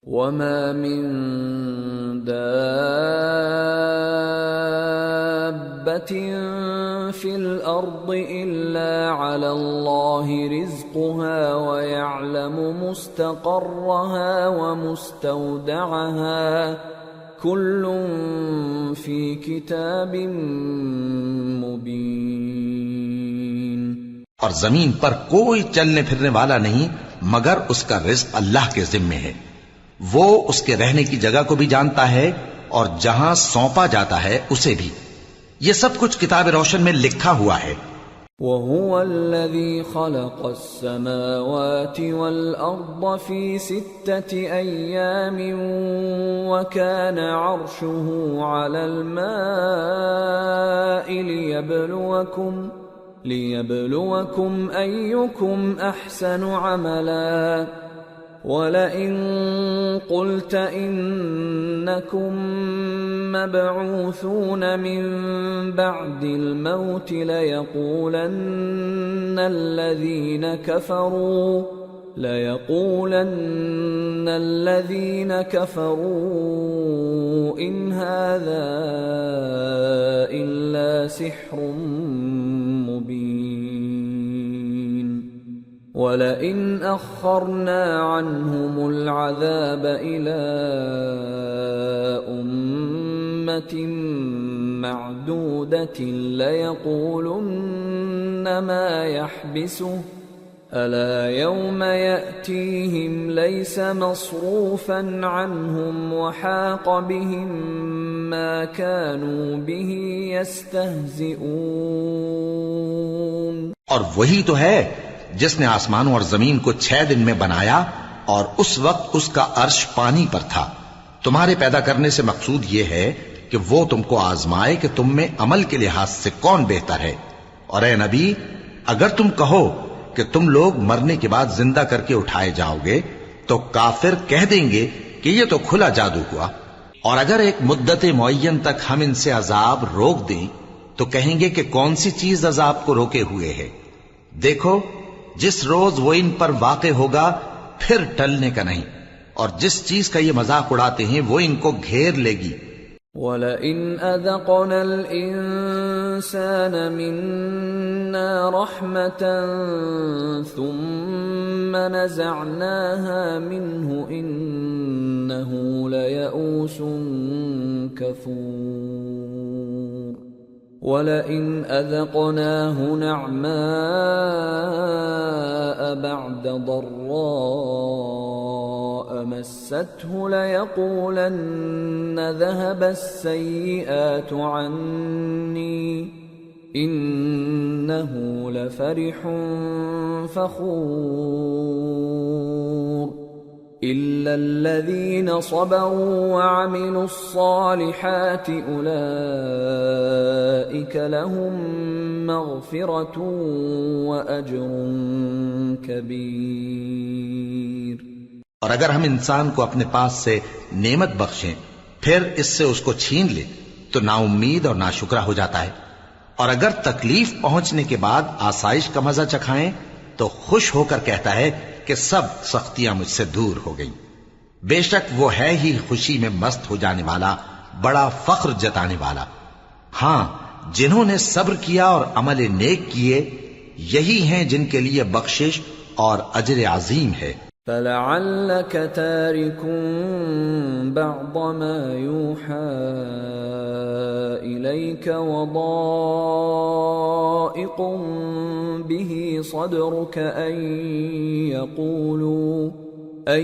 وَمَا مِن دَابَّةٍ فِي الْأَرْضِ إِلَّا عَلَى اللَّهِ رِزْقُهَا وَيَعْلَمُ مُسْتَقَرَّهَا وَمُسْتَوْدَعَهَا كُلٌّ فِي كِتَابٍ مُبِينٍ۔ اور زمین پر کوئی چلنے پھرنے والا نہیں مگر اس کا رزق اللہ کے ذمے ہے۔ وہ اس کے رہنے کی جگہ کو بھی جانتا ہے اور جہاں سونپا جاتا ہے اسے بھی۔ یہ سب کچھ کتاب روشن میں لکھا ہوا ہے۔ وَهُوَ الَّذِي خَلَقَ السَّمَاوَاتِ وَالْأَرْضَ فِي 6 أَيَّامٍ وَكَانَ عَرْشُهُ عَلَى الْمَاءِ لِيَبْلُوَكُمْ أَيُّكُمْ أَحْسَنُ عَمَلًا وَلَئِن قُلْتَ إِنَّكُمْ مَبْعُوثُونَ مِنْ بَعْدِ الْمَوْتِ لَيَقُولَنَّ الَّذِينَ كَفَرُوا إِنْ هَذَا إِلَّا سِحْرٌ مُبِينٌ وَلَئِنْ أَخَّرْنَا عَنْهُمُ الْعَذَابَ إِلَىٰ أُمَّةٍ مَّعْدُودَةٍ لَيَقُولُنَّ مَا يَحْبِسُهُ أَلَا يَوْمَ يَأْتِيهِمْ لَيْسَ مَصْرُوفًا عَنْهُمْ وَحَاقَ بِهِم مَّا كَانُوا بِهِ يَسْتَهْزِئُونَ۔ اور وہی تو ہے جس نے آسمانوں اور زمین کو 6 دن میں بنایا اور اس وقت اس کا عرش پانی پر تھا۔ تمہارے پیدا کرنے سے مقصود یہ ہے کہ وہ تم کو آزمائے کہ تم میں عمل کے لحاظ سے کون بہتر ہے۔ اور اے نبی، اگر تم کہو کہ تم لوگ مرنے کے بعد زندہ کر کے اٹھائے جاؤ گے تو کافر کہہ دیں گے کہ یہ تو کھلا جادو ہوا۔ اور اگر ایک مدت معین تک ہم ان سے عذاب روک دیں تو کہیں گے کہ کون سی چیز عذاب کو روکے ہوئے ہے۔ دیکھو، جس روز وہ ان پر واقع ہوگا پھر ٹلنے کا نہیں، اور جس چیز کا یہ مذاق اڑاتے ہیں وہ ان کو گھیر لے گی۔ وَلَئِنْ أَذَقْنَا الْإِنسَانَ مِنَّا رَحْمَةً ثُمَّ نَزَعْنَاهَا مِنْهُ إِنَّهُ لَيَئُوسٌ كَفُورٌ وَلَئِنْ أَذَقْنَاهُ نَعْمَاءَ بَعْدَ ضَرَّاءَ مَسَّتْهُ لَيَقُولَنَّ ذَهَبَ السَّيِّئَاتُ عَنِّي إِنَّهُ لَفَرِحٌ فَخُورٌ إِلَّا الَّذِينَ صَبَرُوا وَعَمِلُوا الصَّالِحَاتِ أُولَئِكَ لَهُم مَّغْفِرَةٌ وَأَجْرٌ كَبِيرٌ۔ اور اگر ہم انسان کو اپنے پاس سے نعمت بخشیں پھر اس سے اس کو چھین لیں تو نا امید اور ناشکرا ہو جاتا ہے، اور اگر تکلیف پہنچنے کے بعد آسائش کا مزہ چکھائیں تو خوش ہو کر کہتا ہے کہ سب سختیاں مجھ سے دور ہو گئیں۔ بے شک وہ ہے ہی خوشی میں مست ہو جانے والا، بڑا فخر جتانے والا۔ ہاں، جنہوں نے صبر کیا اور عمل نیک کیے یہی ہیں جن کے لیے بخشش اور اجر عظیم ہے۔ فَلَعَلَّكَ تَارِكٌ بَعْضَ مَا يُوحَىٰ إِلَيْكَ وَضَائِقٌ بِهِ صَدْرُكَ أَن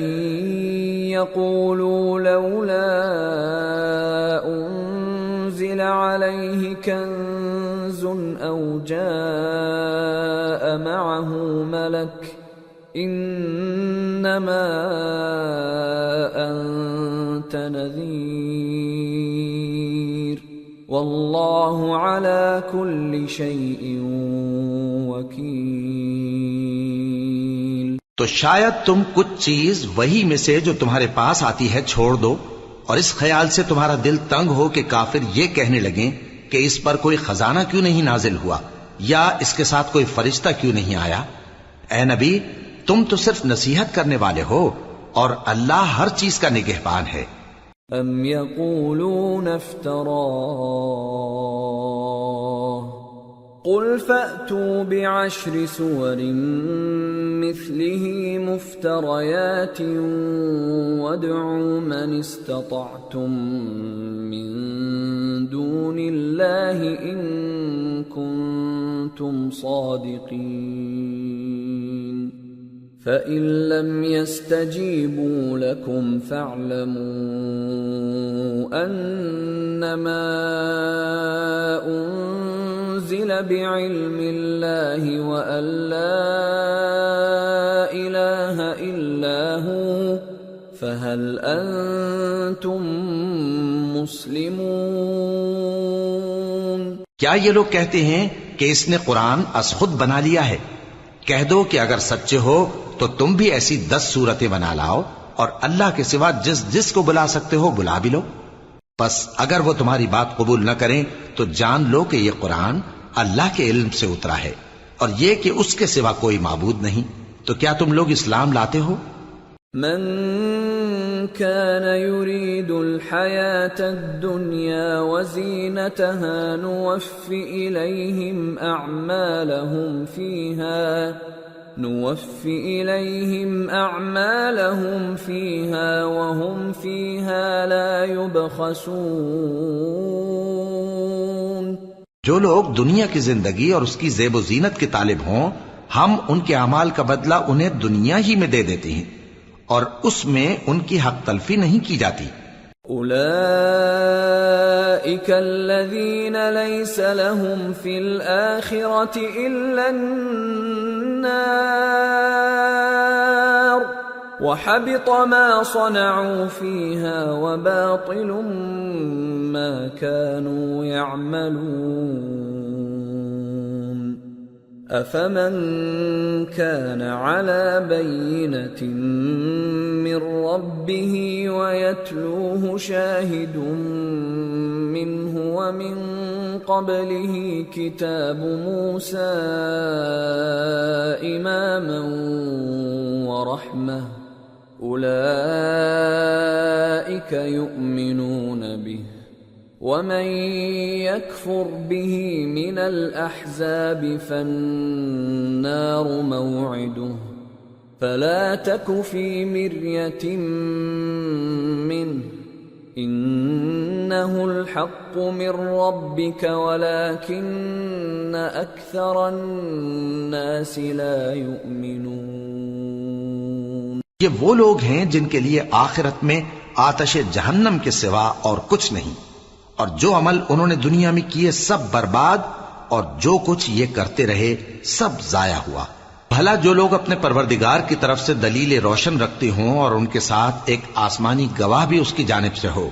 يَقُولُوا لَوْلَا أُنزِلَ عَلَيْهِ كَنزٌ أَوْ جَاءَ مَعَهُ مَلَكٌ إِنَّمَا أَنتَ نَذِيرٌ وَاللَّهُ عَلَى كُلِّ شَيْءٍ وَكِيلٌ۔ تو شاید تم کچھ چیز وہی میں سے جو تمہارے پاس آتی ہے چھوڑ دو، اور اس خیال سے تمہارا دل تنگ ہو کہ کافر یہ کہنے لگیں کہ اس پر کوئی خزانہ کیوں نہیں نازل ہوا، یا اس کے ساتھ کوئی فرشتہ کیوں نہیں آیا۔ اے نبی، تم تو صرف نصیحت کرنے والے ہو، اور اللہ ہر چیز کا نگہبان ہے۔ ام یقولون افتراه قل فأتوا بعشر سور مثله مفتريات وادعوا من استطعتم من دون الله إن كنتم صادقين فإن لم يستجيبوا لكم فاعلموا أنما أنزل بعلم الله وأن لا إله إلا هو فهل أنتم مسلمون؟ کیا یہ لوگ کہتے ہیں کہ اس نے قرآن از خود بنا لیا ہے؟ کہہ دو کہ اگر سچے ہو تو تم بھی ایسی 10 صورتیں بنا لاؤ اور اللہ کے سوا جس جس کو بلا سکتے ہو بلا بھی لو۔ پس اگر وہ تمہاری بات قبول نہ کریں تو جان لو کہ یہ قرآن اللہ کے علم سے اترا ہے اور یہ کہ اس کے سوا کوئی معبود نہیں۔ تو کیا تم لوگ اسلام لاتے ہو؟ من كان يريد الحياة الدنيا وزينتها نوفِ إليهم أعمالهم فيها وهم فيها لا يبخسون۔ جو لوگ دنیا کی زندگی اور اس کی زیب و زینت کے طالب ہوں، ہم ان کے اعمال کا بدلہ انہیں دنیا ہی میں دے دیتے ہیں اور اس میں ان کی حق تلفی نہیں کی جاتی۔ أولئك الذين ليس لهم في الآخرة إلا النار وحبط ما صنعوا فيها وباطل ما كانوا يعملون أفمن كان على بينة من ربه ويتلوه شاهد منه ومن قبله كتاب موسى إماما ورحمة أولئك يؤمنون به ومن يكفر به من الأحزاب فالنار موعده فلا تك في مرية منه إنه الحق من ربك ولكن أكثر الناس لا يؤمنون۔ یہ وہ لوگ ہیں جن کے لیے آخرت میں آتش جہنم کے سوا اور کچھ نہیں، اور جو عمل انہوں نے دنیا میں کیے سب برباد، اور جو کچھ یہ کرتے رہے سب ضائع ہوا۔ بھلا جو لوگ اپنے پروردگار کی طرف سے دلیل روشن رکھتے ہوں اور ان کے ساتھ ایک آسمانی گواہ بھی اس کی جانب سے ہو،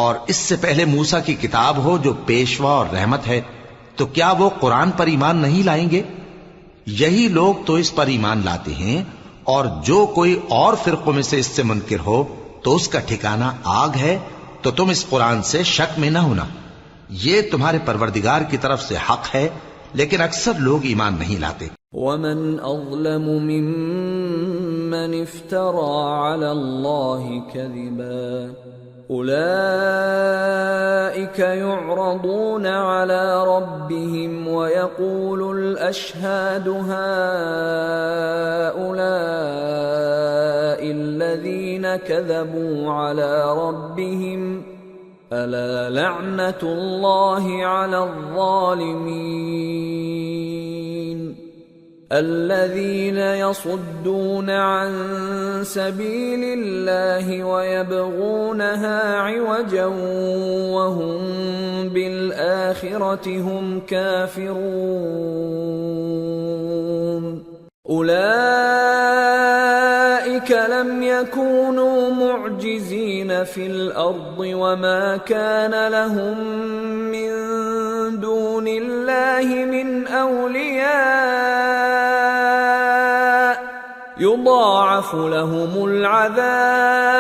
اور اس سے پہلے موسیٰ کی کتاب ہو جو پیشوا اور رحمت ہے، تو کیا وہ قرآن پر ایمان نہیں لائیں گے؟ یہی لوگ تو اس پر ایمان لاتے ہیں، اور جو کوئی اور فرقوں میں سے اس سے منکر ہو تو اس کا ٹھکانہ آگ ہے۔ تو تم اس قرآن سے شک میں نہ ہونا، یہ تمہارے پروردگار کی طرف سے حق ہے، لیکن اکثر لوگ ایمان نہیں لاتے۔ ومن أظلم ممن افترى على الله كذبا أولئك يعرضون على ربهم ويقول الأشهاد هؤلاء الذين كذبوا على ربهم ألا لعنة الله على الظالمين الذين يصدون عن سبيل الله ويبغونها عوجا وهم بالآخرة هم كافرون أولئك لم يكونوا معجزين في الأرض وما كان لهم من دون الله من أولياء يضاعف لهم العذاب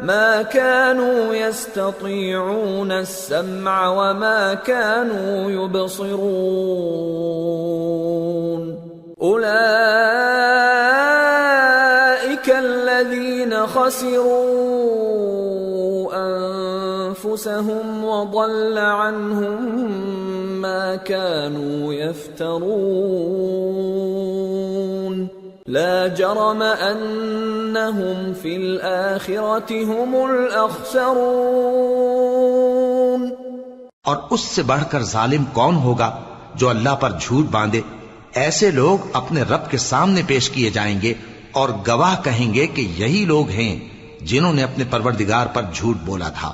ما كانوا يستطيعون السمع وما كانوا يبصرون أولئك خسروا أنفسهم وضل عنهم ما كانوا يفترون لا جرم أنهم في الآخرة هم الأخسرون۔ اور اس سے بڑھ کر ظالم کون ہوگا جو اللہ پر جھوٹ باندھے؟ ایسے لوگ اپنے رب کے سامنے پیش کیے جائیں گے اور گواہ کہیں گے کہ یہی لوگ ہیں جنہوں نے اپنے پروردگار پر جھوٹ بولا تھا۔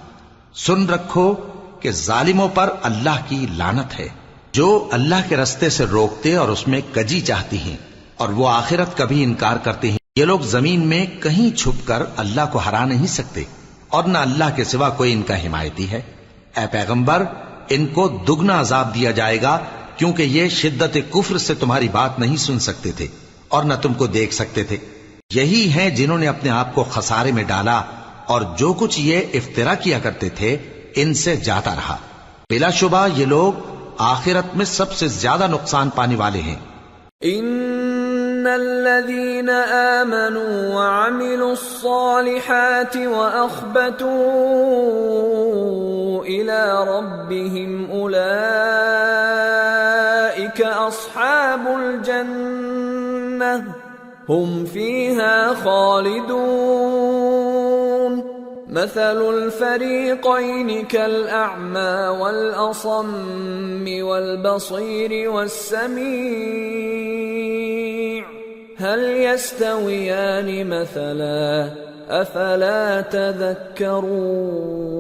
سن رکھو کہ ظالموں پر اللہ کی لعنت ہے، جو اللہ کے رستے سے روکتے اور اس میں کجی چاہتی ہیں اور وہ آخرت کا بھی انکار کرتے ہیں۔ یہ لوگ زمین میں کہیں چھپ کر اللہ کو ہرا نہیں سکتے اور نہ اللہ کے سوا کوئی ان کا حمایتی ہے۔ اے پیغمبر، ان کو دگنا عذاب دیا جائے گا کیونکہ یہ شدت کفر سے تمہاری بات نہیں سن سکتے تھے اور نہ تم کو دیکھ سکتے تھے۔ یہی ہیں جنہوں نے اپنے آپ کو خسارے میں ڈالا اور جو کچھ یہ افترا کیا کرتے تھے ان سے جاتا رہا۔ بلا شبہ یہ لوگ آخرت میں سب سے زیادہ نقصان پانے والے ہیں۔ ان الذين آمنوا وعملوا الصالحات واخبتوا الى ربهم اولئك اصحاب الجنة هم فيها خالدون مثل الفريقين كالأعمى والأصم والبصير والسميع هل يستويان مثلا أفلا تذكرون۔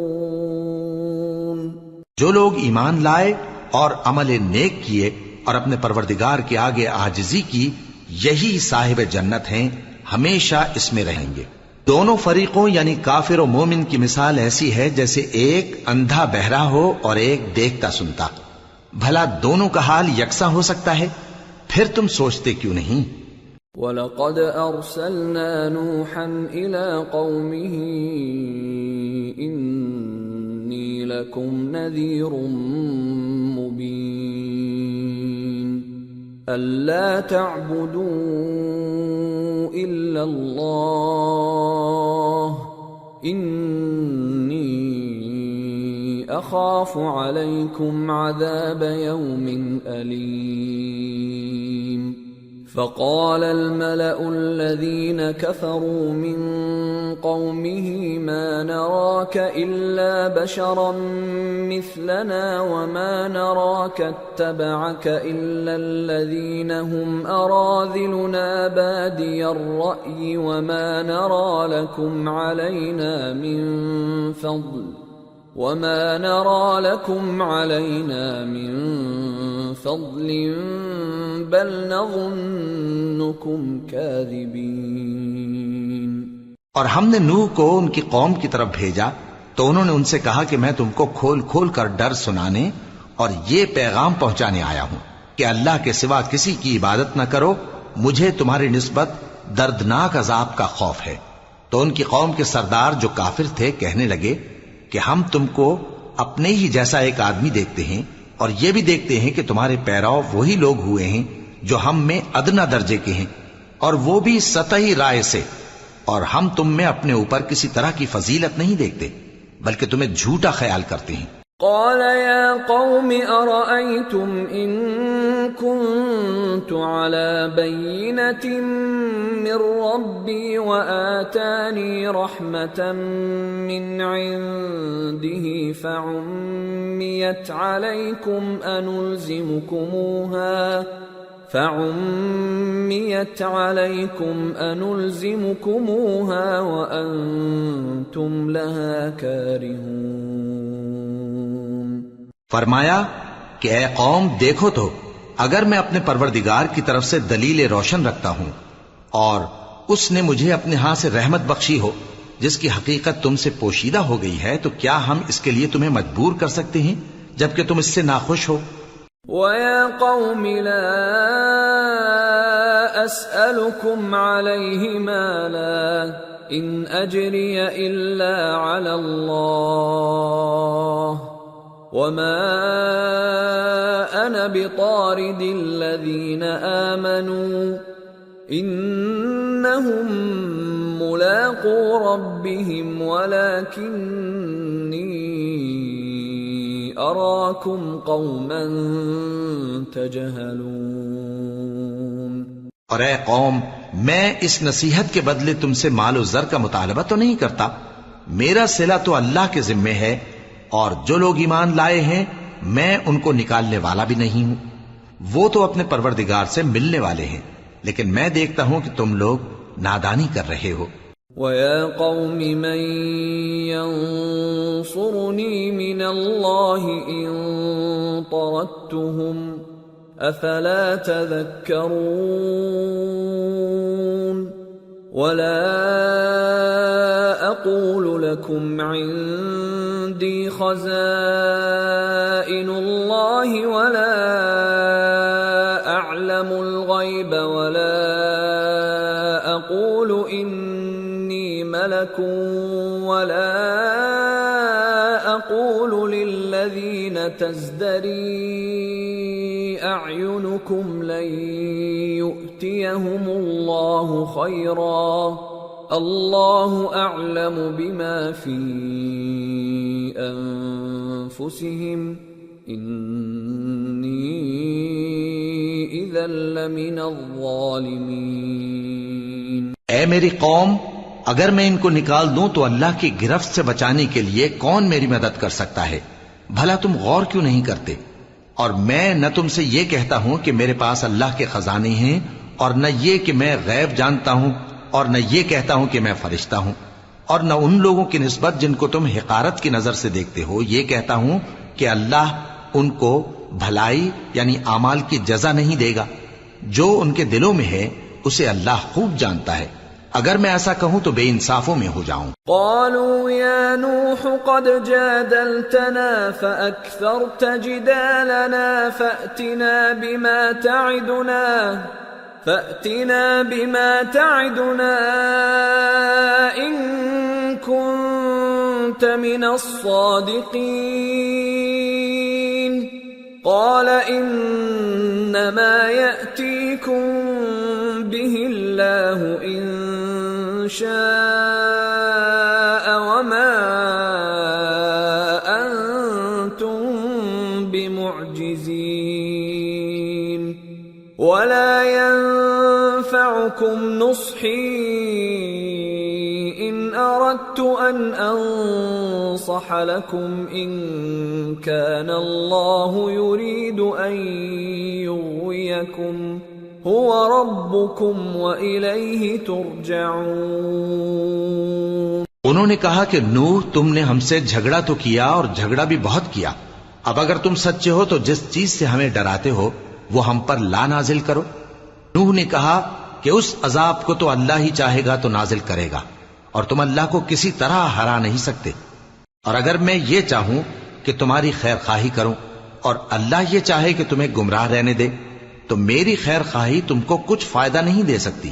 جو لوگ ایمان لائے اور عمل نیک کیے اور اپنے پروردگار کے آگے عاجزی کی، یہی صاحب جنت ہیں، ہمیشہ اس میں رہیں گے۔ دونوں فریقوں یعنی کافر و مومن کی مثال ایسی ہے جیسے ایک اندھا بہرا ہو اور ایک دیکھتا سنتا۔ بھلا دونوں کا حال یکساں ہو سکتا ہے؟ پھر تم سوچتے کیوں نہیں؟ وَلَقَدْ أَرْسَلْنَا نُوحًا إِلَىٰ قَوْمِهِ إِنِّي لَكُمْ نَذِيرٌ مُّبِينٌ أَلَّا تَعْبُدُوا إِلَّا اللَّهَ إِنِّي أَخَافُ عَلَيْكُمْ عَذَابَ يَوْمٍ أَلِيمٍ۔ فقال الملأ الذين كفروا من قومه ما نراك إلا بشرا مثلنا وما نراك اتبعك إلا الذين هم أراذلنا بادي الرأي وما نرى لكم علينا من فضل بل نظنكم كاذبين۔ اور ہم نے نوح کو ان کی قوم کی طرف بھیجا تو انہوں نے ان سے کہا کہ میں تم کو کھول کھول کر ڈر سنانے اور یہ پیغام پہنچانے آیا ہوں کہ اللہ کے سوا کسی کی عبادت نہ کرو، مجھے تمہاری نسبت دردناک عذاب کا خوف ہے۔ تو ان کی قوم کے سردار جو کافر تھے کہنے لگے کہ ہم تم کو اپنے ہی جیسا ایک آدمی دیکھتے ہیں اور یہ بھی دیکھتے ہیں کہ تمہارے پیراؤ وہی لوگ ہوئے ہیں جو ہم میں ادنا درجے کے ہیں، اور وہ بھی سطحی رائے سے، اور ہم تم میں اپنے اوپر کسی طرح کی فضیلت نہیں دیکھتے بلکہ تمہیں جھوٹا خیال کرتے ہیں۔ قال يا قوم أرأيتم إن كنت على بينة من ربي وآتاني رحمة من عنده فعميت عليكم أنلزمكموها وأنتم لها كارهون۔ فرمایا کہ اے قوم دیکھو تو، اگر میں اپنے پروردگار کی طرف سے دلیل روشن رکھتا ہوں اور اس نے مجھے اپنے ہاں سے رحمت بخشی ہو جس کی حقیقت تم سے پوشیدہ ہو گئی ہے، تو کیا ہم اس کے لیے تمہیں مجبور کر سکتے ہیں جبکہ تم اس سے ناخوش ہو؟ وَيَا قَوْمِ لَا أَسْأَلُكُمْ عَلَيْهِ مَالًا إِنْ أَجْرِيَ إِلَّا عَلَى اللَّهِ وَمَا أَنَا بِطَارِدِ الَّذِينَ آمَنُوا إِنَّهُمْ ملاقو ربهم ولكني أراكم قوما تجهلون۔ اور اے قوم، میں اس نصیحت کے بدلے تم سے مال و زر کا مطالبہ تو نہیں کرتا، میرا صلہ تو اللہ کے ذمے ہے، اور جو لوگ ایمان لائے ہیں میں ان کو نکالنے والا بھی نہیں ہوں، وہ تو اپنے پروردگار سے ملنے والے ہیں، لیکن میں دیکھتا ہوں کہ تم لوگ نادانی کر رہے ہو۔ وَيَا قَوْمِ مَنْ يَنصُرُنِي مِنَ اللَّهِ إِن طَرَدتُّهُمْ أَفَلَا تَذَكَّرُونَ وَلَا أَقُولُ لَكُمْ عِندِي خَزَائِنُ اللَّهِ وَلَا أَعْلَمُ الْغَيْبَ وَلَا أَقُولُ إِنِّي مَلَكٌ وَلَا أَقُولُ لِلَّذِينَ تَزْدَرِي أَعْيُنُكُمْ لَن يُؤْتِيَهُمُ اللَّهُ خَيْرًا اللَّهُ أَعْلَمُ بِمَا فِي أَنفُسِهِمْ إِنِّي إِذًا لَّمِنَ الظَّالِمِينَ۔ اے میری قوم، اگر میں ان کو نکال دوں تو اللہ کی گرفت سے بچانے کے لیے کون میری مدد کر سکتا ہے؟ بھلا تم غور کیوں نہیں کرتے؟ اور میں نہ تم سے یہ کہتا ہوں کہ میرے پاس اللہ کے خزانے ہیں، اور نہ یہ کہ میں غیب جانتا ہوں، اور نہ یہ کہتا ہوں کہ میں فرشتہ ہوں، اور نہ ان لوگوں کی نسبت جن کو تم حقارت کی نظر سے دیکھتے ہو یہ کہتا ہوں کہ اللہ ان کو بھلائی یعنی اعمال کی جزا نہیں دے گا۔ جو ان کے دلوں میں ہے اسے اللہ خوب جانتا ہے، اگر میں ایسا کہوں تو بے انصافوں میں ہو جاؤں۔ قالوا يا نوح قد جادلتنا فأكثرت جدالنا فأتنا بما تعدنا إن كنت من الصادقين قال إنما يأتيكم به الله إن شاء وما أنتم بمعجزين ولا ينفعكم نصحي إن أردت أن أنصح لكم إن كان الله يريد أن يغويكم هو ربكم وإليه ترجعون۔ انہوں نے کہا کہ نوح، تم نے ہم سے جھگڑا تو کیا اور جھگڑا بھی بہت کیا، اب اگر تم سچے ہو تو جس چیز سے ہمیں ڈراتے ہو وہ ہم پر لا نازل کرو۔ نوح نے کہا کہ اس عذاب کو تو اللہ ہی چاہے گا تو نازل کرے گا، اور تم اللہ کو کسی طرح ہرا نہیں سکتے، اور اگر میں یہ چاہوں کہ تمہاری خیر خواہی کروں اور اللہ یہ چاہے کہ تمہیں گمراہ رہنے دے تو میری خیر خواہی تم کو کچھ فائدہ نہیں دے سکتی،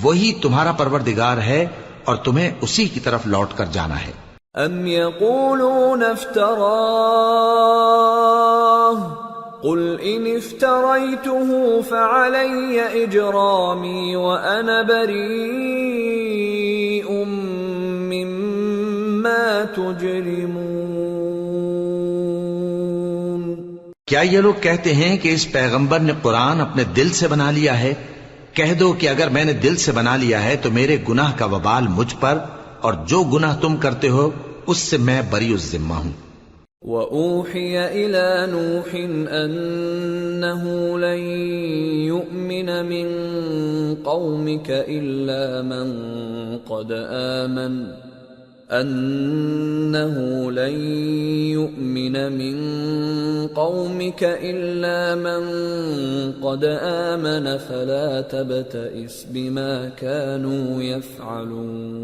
وہی تمہارا پروردگار ہے اور تمہیں اسی کی طرف لوٹ کر جانا ہے۔ ام یقولون افتراہ قل ان افتریته فعلی اجرامی وانا بریء مما تجرمون۔ کیا یہ لوگ کہتے ہیں کہ اس پیغمبر نے قرآن اپنے دل سے بنا لیا ہے؟ کہہ دو کہ اگر میں نے دل سے بنا لیا ہے تو میرے گناہ کا وبال مجھ پر، اور جو گناہ تم کرتے ہو اس سے میں بری الذمہ ہوں۔ وَأُوحِيَ إِلَى نُوحٍ أَنَّهُ لَن يُؤْمِنَ مِن قَوْمِكَ إِلَّا مَن قَدْ آمَنَ فَلَا تَبْتَئِسْ بِمَا كَانُوا يَفْعَلُونَ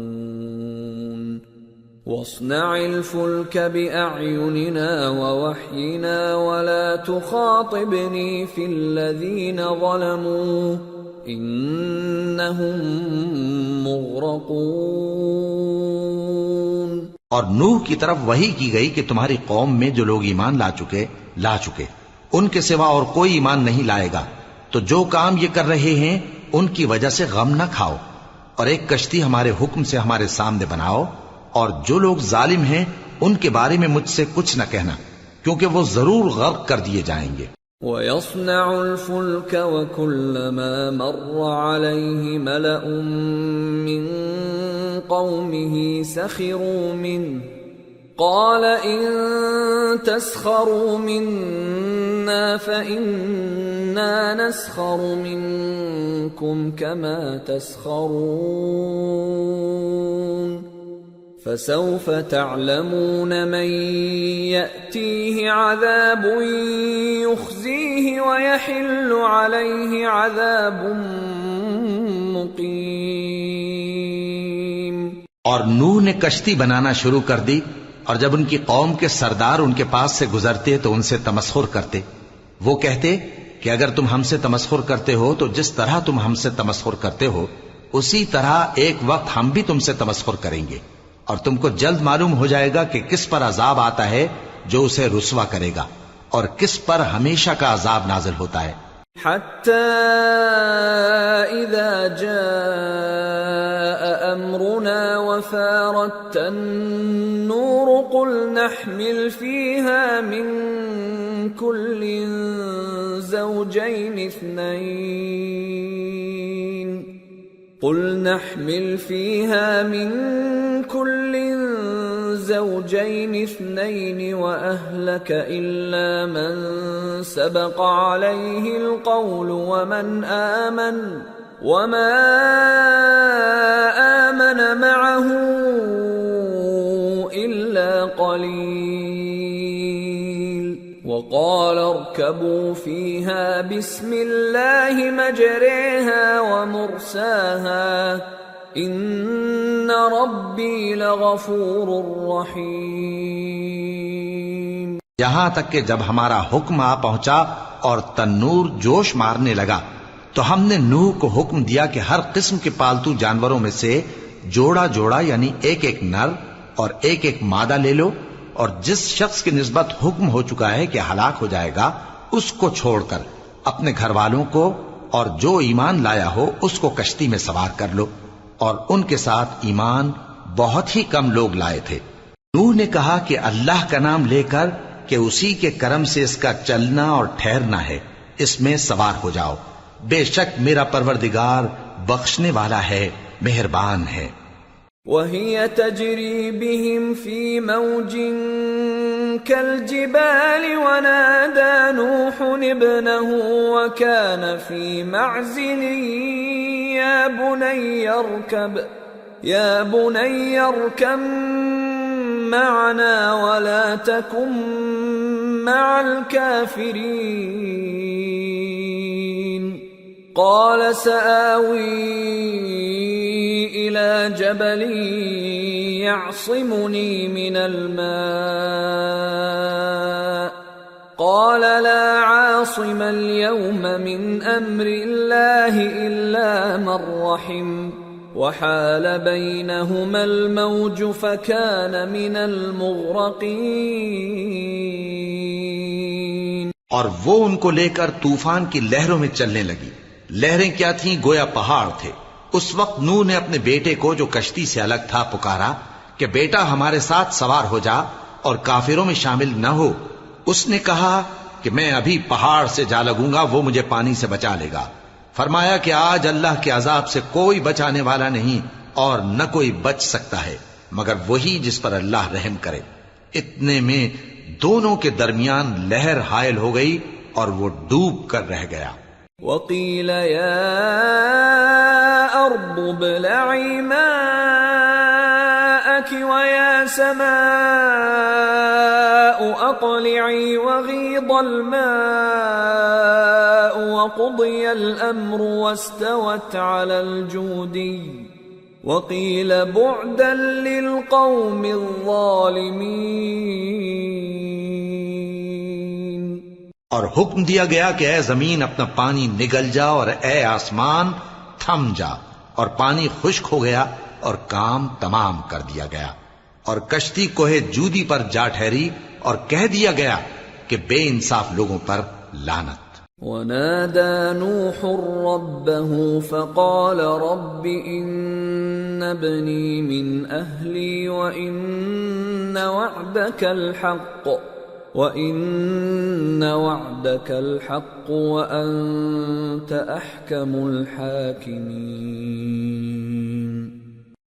وَاصْنَعِ الْفُلْكَ بِأَعْيُنِنَا وَوَحْيِنَا وَلَا تُخَاطِبْنِي فِي الَّذِينَ ظَلَمُوا إِنَّهُمْ مُغْرَقُونَ۔ اور نوح کی طرف وحی کی گئی کہ تمہاری قوم میں جو لوگ ایمان لا چکے ان کے سوا اور کوئی ایمان نہیں لائے گا، تو جو کام یہ کر رہے ہیں ان کی وجہ سے غم نہ کھاؤ، اور ایک کشتی ہمارے حکم سے ہمارے سامنے بناؤ، اور جو لوگ ظالم ہیں ان کے بارے میں مجھ سے کچھ نہ کہنا، کیونکہ وہ ضرور غرق کر دیے جائیں گے۔ وَيَصْنَعُ الْفُلْكَ وَكُلَّمَا مَرَّ عَلَيْهِ مَلَأٌ مِّن قَوْمِهِ سَخِرُوا مِنْهُ قَالَ إِن تَسْخَرُوا مِنَّا فَإِنَّا نَسْخَرُ مِنكُمْ كَمَا تَسْخَرُونَ فَسَوْفَ تَعْلَمُونَ مَن يَأْتِيهِ عَذَابٌ يُخْزِيهِ وَيَحِلُّ عَلَيْهِ عَذَابٌ مُقِيمٌ۔ اور نوح نے کشتی بنانا شروع کر دی، اور جب ان کی قوم کے سردار ان کے پاس سے گزرتے تو ان سے تمسخر کرتے۔ وہ کہتے کہ اگر تم ہم سے تمسخر کرتے ہو تو جس طرح تم ہم سے تمسخر کرتے ہو اسی طرح ایک وقت ہم بھی تم سے تمسخر کریں گے، اور تم کو جلد معلوم ہو جائے گا کہ کس پر عذاب آتا ہے جو اسے رسوا کرے گا، اور کس پر ہمیشہ کا عذاب نازل ہوتا ہے۔ حتى إذا جاء أمرنا وفارت النور قل نحمل فيها من كل زوجين اثنين وأهلك إلا من سبق عليه القول وما آمن معه إلا قليل وقال اركبوا فيها بسم الله مجريها ومرساها إن ربي لغفور رحيم۔ یہاں تک کہ جب ہمارا حکم آ پہنچا اور تنور جوش مارنے لگا تو ہم نے نوح کو حکم دیا کہ ہر قسم کے پالتو جانوروں میں سے جوڑا جوڑا یعنی ایک ایک نر اور ایک ایک مادہ لے لو، اور جس شخص کی نسبت حکم ہو چکا ہے کہ ہلاک ہو جائے گا اس کو چھوڑ کر اپنے گھر والوں کو اور جو ایمان لایا ہو اس کو کشتی میں سوار کر لو، اور ان کے ساتھ ایمان بہت ہی کم لوگ لائے تھے۔ نوح نے کہا کہ اللہ کا نام لے کر کہ اسی کے کرم سے اس کا چلنا اور ٹھہرنا ہے، اس میں سوار ہو جاؤ، بے شک میرا پروردگار بخشنے والا ہے، مہربان ہے۔ وَهِيَ تَجْرِي بِهِمْ فِي مَوْجٍ كَالْجِبَالِ وَنَادَى نُوحٌ ابْنَهُ وَكَانَ فِي مَعْزِلٍ يَا بُنَيَّ ارْكَب مَّعَنَا وَلَا تَكُن مَّعَ الْكَافِرِينَ قَالَ سَآوِي إِلَى جَبَلٍ يَعْصِمُنِي مِنَ الْمَاءِ قَالَ لَا عَاصِمَ الْيَوْمَ مِنْ أَمْرِ اللَّهِ إِلَّا مَنْ رَحِمَ وَحَالَ بَيْنَهُمَا الْمَوْجُ فَكَانَ مِنَ الْمُغْرَقِينَ۔ اور وہ ان کو لے کر طوفان کی لہروں میں چلنے لگی۔ لہریں کیا تھیں؟ گویا پہاڑ تھے۔ اس وقت نوح نے اپنے بیٹے کو جو کشتی سے الگ تھا پکارا کہ بیٹا ہمارے ساتھ سوار ہو جا اور کافروں میں شامل نہ ہو۔ اس نے کہا کہ میں ابھی پہاڑ سے جا لگوں گا، وہ مجھے پانی سے بچا لے گا۔ فرمایا کہ آج اللہ کے عذاب سے کوئی بچانے والا نہیں اور نہ کوئی بچ سکتا ہے مگر وہی جس پر اللہ رحم کرے۔ اتنے میں دونوں کے درمیان لہر حائل ہو گئی اور وہ ڈوب کر رہ گیا۔ وَقِيلَ يَا أَرْضُ ابْلَعِي مَاءَكِ وَيَا سَمَاءُ أَقْلِعِي وَغِيضَ الْمَاءُ وَقُضِيَ الْأَمْرُ وَاسْتَوَتْ عَلَى الْجُودِيِّ وَقِيلَ بُعْدًا لِلْقَوْمِ الظَّالِمِينَ۔ اور حکم دیا گیا کہ اے زمین اپنا پانی نگل جا اور اے آسمان تھم جا، اور پانی خشک ہو گیا اور کام تمام کر دیا گیا، اور کشتی کوہ جودی پر جا ٹھہری اور کہہ دیا گیا کہ بے انصاف لوگوں پر لعنت۔ ونادى نوح ربه فقال رب إن ابني من أهلي وإن وعدك الحق وأنت أحكم الحاكمين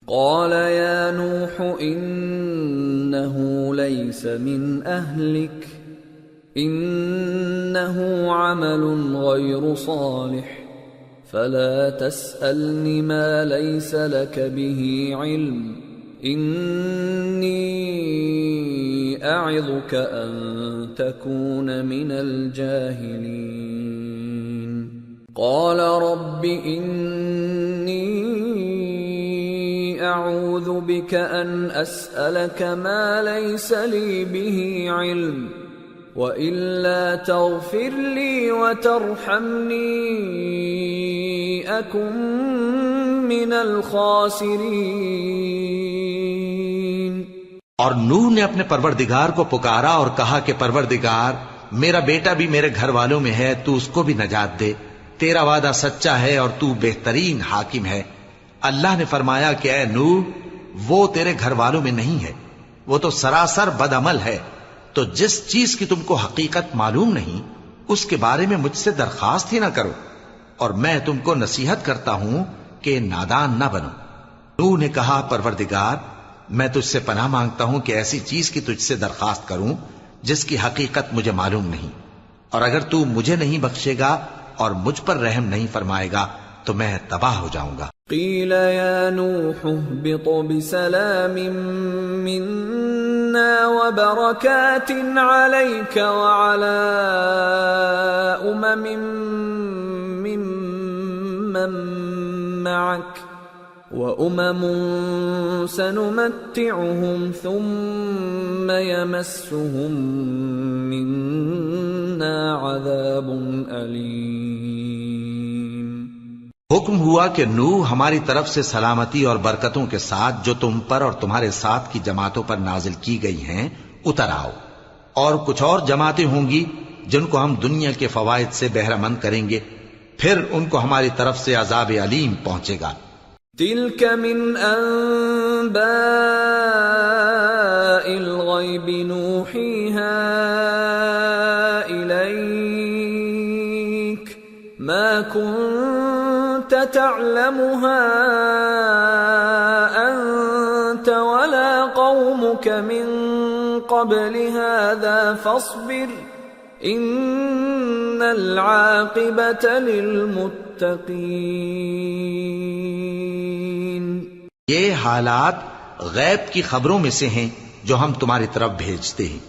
قال يا نوح إنه ليس من أهلك إنه عمل غير صالح فلا تسألني ما ليس لك به علم إني أعظك أن تكون من الجاهلين قال رب إني أعوذ بك أن أسألك ما ليس لي به علم وإلا تغفر لي وترحمني أكن من الخاسرين۔ اور نوح نے اپنے پروردگار کو پکارا اور کہا کہ پروردگار میرا بیٹا بھی میرے گھر والوں میں ہے، تو اس کو بھی نجات دے، تیرا وعدہ سچا ہے اور تو بہترین حاکم ہے۔ اللہ نے فرمایا کہ اے نوح وہ تیرے گھر والوں میں نہیں ہے، وہ تو سراسر بد عمل ہے، تو جس چیز کی تم کو حقیقت معلوم نہیں اس کے بارے میں مجھ سے درخواست ہی نہ کرو، اور میں تم کو نصیحت کرتا ہوں کہ نادان نہ بنو۔ نوح نے کہا پروردگار میں تجھ سے پناہ مانگتا ہوں کہ ایسی چیز کی تجھ سے درخواست کروں جس کی حقیقت مجھے معلوم نہیں، اور اگر تو مجھے نہیں بخشے گا اور مجھ پر رحم نہیں فرمائے گا تو میں تباہ ہو جاؤں گا۔ قیل یا نوح اهبط بسلام منا وبرکات علیک وعلی ممن معک وأمم سنمتعهم ثم يمسهم منا عذاب أليم۔ حکم ہوا کہ نوح ہماری طرف سے سلامتی اور برکتوں کے ساتھ جو تم پر اور تمہارے ساتھ کی جماعتوں پر نازل کی گئی ہیں اتر آؤ، اور کچھ اور جماعتیں ہوں گی جن کو ہم دنیا کے فوائد سے بہرہ مند کریں گے، پھر ان کو ہماری طرف سے عذاب علیم پہنچے گا۔ تلك من أنباء الغيب نوحيها إليك ما كنت تعلمها أنت ولا قومك من قبل هذا فاصبر إن العاقبة للمتقين۔ یہ حالات غیب کی خبروں میں سے ہیں جو ہم تمہاری طرف بھیجتے ہیں،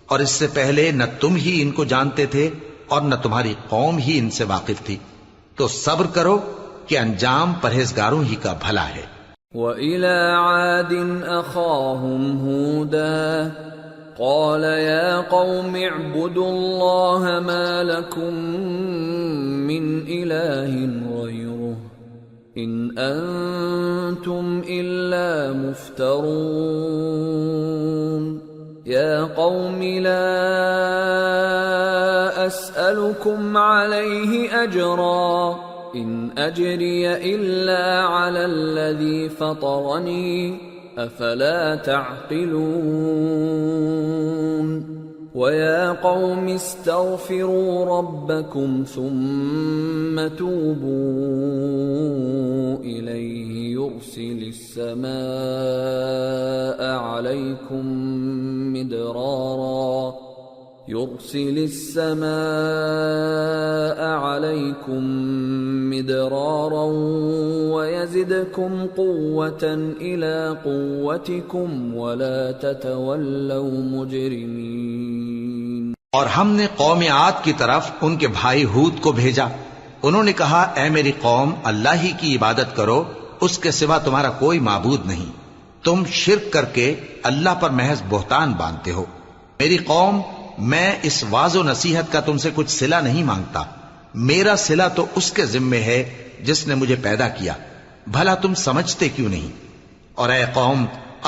اور اس سے پہلے نہ تم ہی ان کو جانتے تھے اور نہ تمہاری قوم ہی ان سے واقف تھی، تو صبر کرو کہ انجام پرہیزگاروں ہی کا بھلا ہے۔ وَإِلَى عَادٍ أَخَاهُمْ هُودًا قَالَ يَا قَوْمِ اعْبُدُوا اللَّهَ مَا لَكُمْ مِنْ إِلَٰهٍ غَيْرُهُ إِنْ أَنْتُمْ إِلَّا مُفْتَرُونَ يَا قَوْمِ لَا أَسْأَلُكُمْ عَلَيْهِ أَجْرًا إِنْ أَجْرِيَ إِلَّا عَلَى الَّذِي فَطَرَنِي أَفَلَا تَعْقِلُونَ وَيَا قَوْمِ اسْتَغْفِرُوا رَبَّكُمْ ثُمَّ تُوبُوا إِلَيْهِ يُرْسِلِ السَّمَاءَ عَلَيْكُمْ مِدْرَارًا وَيَزِدْكُمْ قُوَّةً إِلَى قُوَّتِكُمْ وَلَا تَتَوَلَّوْا مُجْرِمِينَ۔ اور ہم نے قوم عاد کی طرف ان کے بھائی ہود کو بھیجا، انہوں نے کہا اے میری قوم اللہ ہی کی عبادت کرو، اس کے سوا تمہارا کوئی معبود نہیں، تم شرک کر کے اللہ پر محض بہتان باندھتے ہو۔ میری قوم میں اس واعظ و نصیحت کا تم سے کچھ صلہ نہیں مانگتا، میرا صلہ تو اس کے ذمے ہے جس نے مجھے پیدا کیا، بھلا تم سمجھتے کیوں نہیں؟ اور اے قوم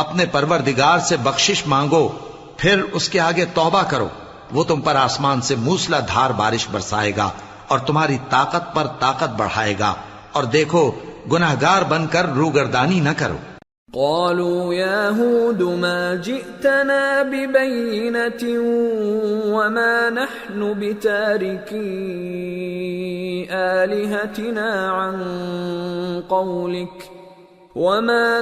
اپنے پروردگار سے بخشش مانگو، پھر اس کے آگے توبہ کرو، وہ تم پر آسمان سے موسلا دھار بارش برسائے گا اور تمہاری طاقت پر طاقت بڑھائے گا، اور دیکھو گناہگار بن کر روگردانی نہ کرو۔ قالوا يا هود ما جئتنا ببينة وما نحن بتاركي آلهتنا عن قولك وما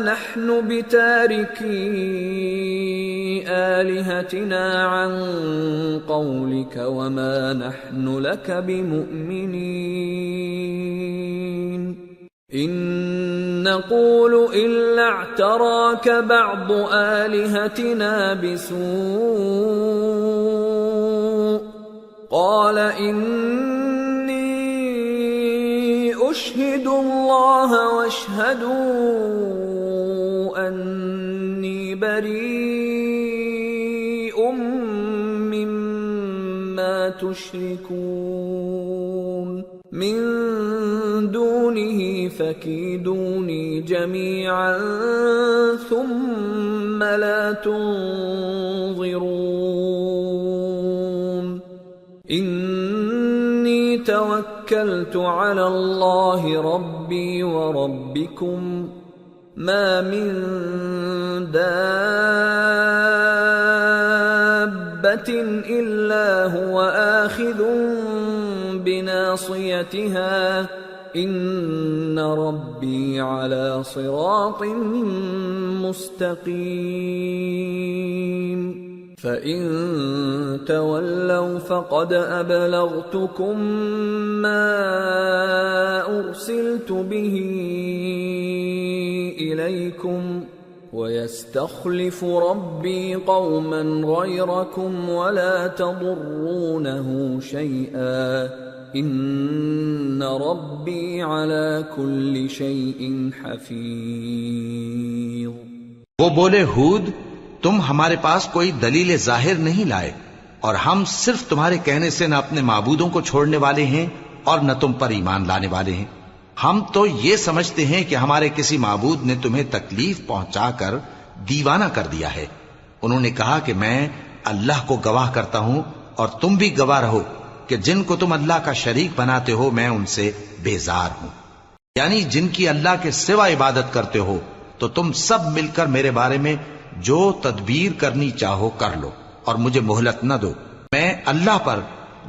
نحن لك بمؤمنين إن نقول إلا اعتراك بعض آلهتنا بسوء قال إني أشهد الله واشهدوا أني بريء مما تشركون من دونه فكيدوني جميعا ثم لا تنظرون إني توكلت على الله ربي وربكم ما من دابة إلا هو آخذ بناصيتها إن ربي على صراط مستقيم فإن تولوا فقد أبلغتكم ما أرسلت به إليكم ويستخلف ربي قوما غيركم ولا تضرونه شيئا ان ربی علی کل شیء حفیظ۔ وہ بولے ہود تم ہمارے پاس کوئی دلیل ظاہر نہیں لائے، اور ہم صرف تمہارے کہنے سے نہ اپنے معبودوں کو چھوڑنے والے ہیں اور نہ تم پر ایمان لانے والے ہیں۔ ہم تو یہ سمجھتے ہیں کہ ہمارے کسی معبود نے تمہیں تکلیف پہنچا کر دیوانہ کر دیا ہے۔ انہوں نے کہا کہ میں اللہ کو گواہ کرتا ہوں اور تم بھی گواہ رہو کہ جن کو تم اللہ کا شریک بناتے ہو میں ان سے بیزار ہوں، یعنی جن کی اللہ کے سوا عبادت کرتے ہو، تو تم سب مل کر میرے بارے میں جو تدبیر کرنی چاہو کر لو اور مجھے مہلت نہ دو۔ میں اللہ پر